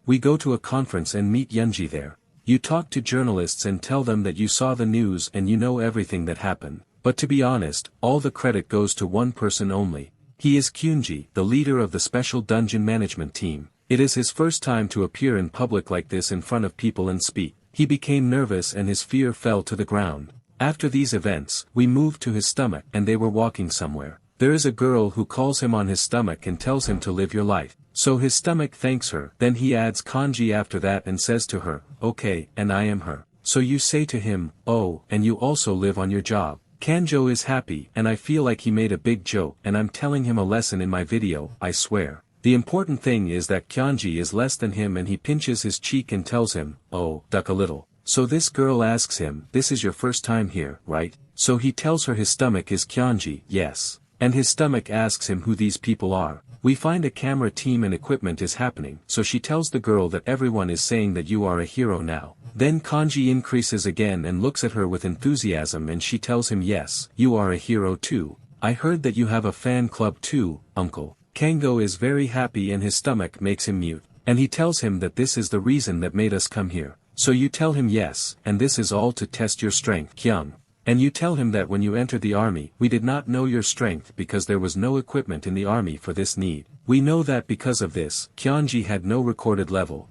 We go to a conference and meet Yunji there. You talk to journalists and tell them that you saw the news and you know everything that happened. But to be honest, all the credit goes to one person only. He is Kyunji, the leader of the Special Dungeon Management Team. It is his first time to appear in public like this in front of people and speak. He became nervous and his fear fell to the ground. After these events, we moved to his stomach and they were walking somewhere. There is a girl who calls him on his stomach and tells him to live your life. So his stomach thanks her. Then he adds kanji after that and says to her, "Okay, and I am her." So you say to him, "Oh, and you also live on your job." Kanjo is happy and I feel like he made a big joke and I'm telling him a lesson in my video, I swear. The important thing is that Kyunji is less than him and he pinches his cheek and tells him, oh, duck a little. So this girl asks him, this is your first time here, right? So he tells her his stomach is Kyunji, yes. And his stomach asks him who these people are. We find a camera team and equipment is happening, so she tells the girl that everyone is saying that you are a hero now. Then Kanji increases again and looks at her with enthusiasm and she tells him yes, you are a hero too. I heard that you have a fan club too, uncle. Kango is very happy and his stomach makes him mute. And he tells him that this is the reason that made us come here. So you tell him yes, and this is all to test your strength, Kyung. And you tell him that when you entered the army, we did not know your strength because there was no equipment in the army for this need. We know that because of this, Kyunji had no recorded level.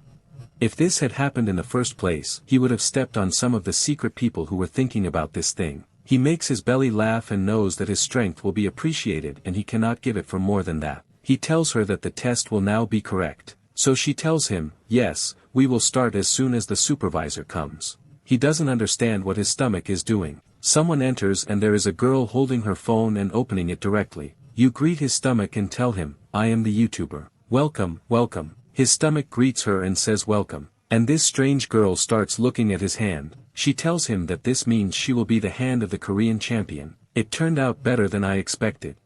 If this had happened in the first place, he would have stepped on some of the secret people who were thinking about this thing. He makes his belly laugh and knows that his strength will be appreciated and he cannot give it for more than that. He tells her that the test will now be correct. So she tells him, yes, we will start as soon as the supervisor comes. He doesn't understand what his stomach is doing. Someone enters and there is a girl holding her phone and opening it directly. You greet his stomach and tell him, I am the YouTuber. Welcome, welcome. His stomach greets her and says welcome. And this strange girl starts looking at his hand. She tells him that this means she will be the hand of the Korean champion. It turned out better than I expected.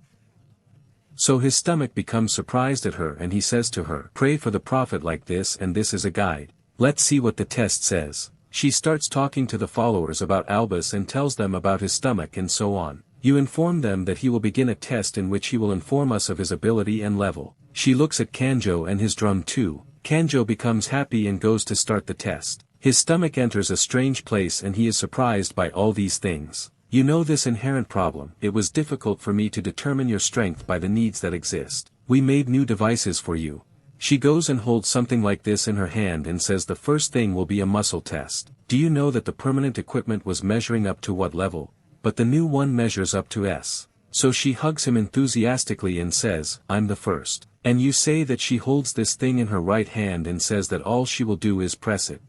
So his stomach becomes surprised at her and he says to her, pray for the prophet like this and this is a guide. Let's see what the test says. She starts talking to the followers about Albus and tells them about his stomach and so on. You inform them that he will begin a test in which he will inform us of his ability and level. She looks at Kanjo and his drum too. Kanjo becomes happy and goes to start the test. His stomach enters a strange place and he is surprised by all these things. You know this inherent problem, it was difficult for me to determine your strength by the needs that exist. We made new devices for you. She goes and holds something like this in her hand and says the first thing will be a muscle test. Do you know that the permanent equipment was measuring up to what level? But the new one measures up to S. So she hugs him enthusiastically and says, I'm the first. And you say that she holds this thing in her right hand and says that all she will do is press it.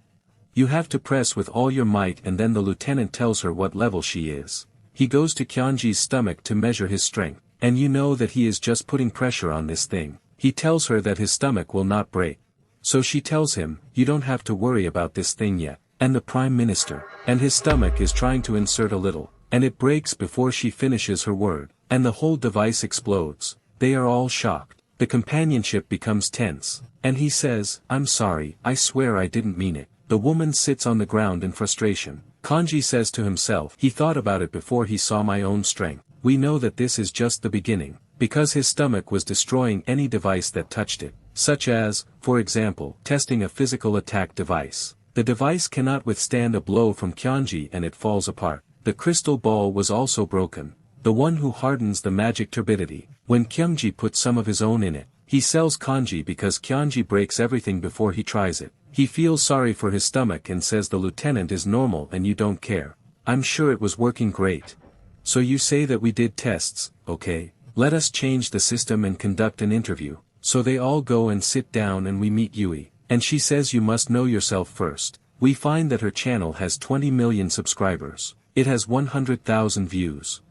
You have to press with all your might and then the lieutenant tells her what level she is. He goes to Kyunji's stomach to measure his strength. And you know that he is just putting pressure on this thing. He tells her that his stomach will not break. So she tells him, you don't have to worry about this thing yet. And the prime minister. And his stomach is trying to insert a little. And it breaks before she finishes her word. And the whole device explodes. They are all shocked. The companionship becomes tense. And he says, I'm sorry, I swear I didn't mean it. The woman sits on the ground in frustration. Kanji says to himself, he thought about it before he saw my own strength. We know that this is just the beginning. Because his stomach was destroying any device that touched it. Such as, for example, testing a physical attack device. The device cannot withstand a blow from Kyunji and it falls apart. The crystal ball was also broken. The one who hardens the magic turbidity. When Kyunji puts some of his own in it, he sells Kanji because Kyunji breaks everything before he tries it. He feels sorry for his stomach and says the lieutenant is normal and you don't care. I'm sure it was working great. So you say that we did tests, okay? Let us change the system and conduct an interview. So they all go and sit down and we meet Yui. And she says you must know yourself first. We find that her channel has 20 million subscribers. It has 100,000 views.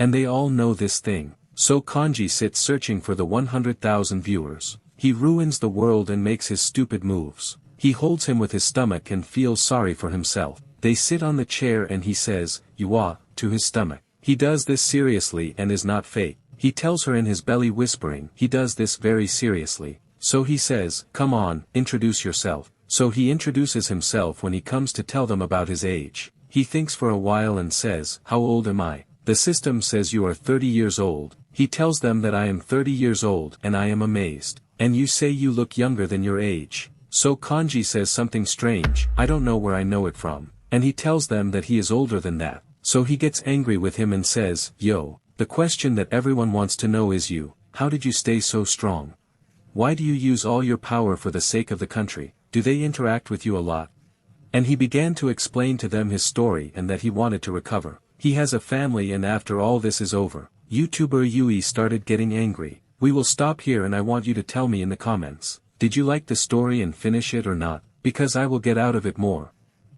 And they all know this thing. So Kanji sits searching for the 100,000 viewers. He ruins the world and makes his stupid moves. He holds him with his stomach and feels sorry for himself. They sit on the chair and he says, "Yua," to his stomach. He does this seriously and is not fake. He tells her in his belly whispering, he does this very seriously. So he says, "Come on, introduce yourself." So he introduces himself when he comes to tell them about his age. He thinks for a while and says, "How old am I?" The system says you are 30 years old. He tells them that I am 30 years old and I am amazed. And you say you look younger than your age. So Kanji says something strange, I don't know where I know it from. And he tells them that he is older than that. So he gets angry with him and says, "Yo, the question that everyone wants to know is you, how did you stay so strong? Why do you use all your power for the sake of the country? Do they interact with you a lot?" And he began to explain to them his story and that he wanted to recover. He has a family and after all this is over. YouTuber Yui started getting angry. We will stop here and I want you to tell me in the comments. Did you like the story and finish it or not? Because I will get out of it more.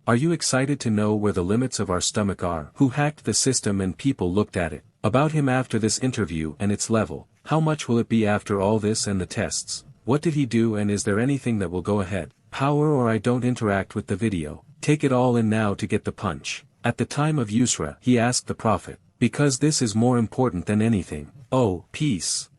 Are you excited to know where the limits of our stomach are? Who hacked the system and people looked at it? About him after this interview and its level. How much will it be after all this and the tests? What did he do and is there anything that will go ahead? Power or I don't interact with the video. Take it all in now to get the punch. At the time of Yusra, he asked the Prophet, because this is more important than anything. Oh, peace.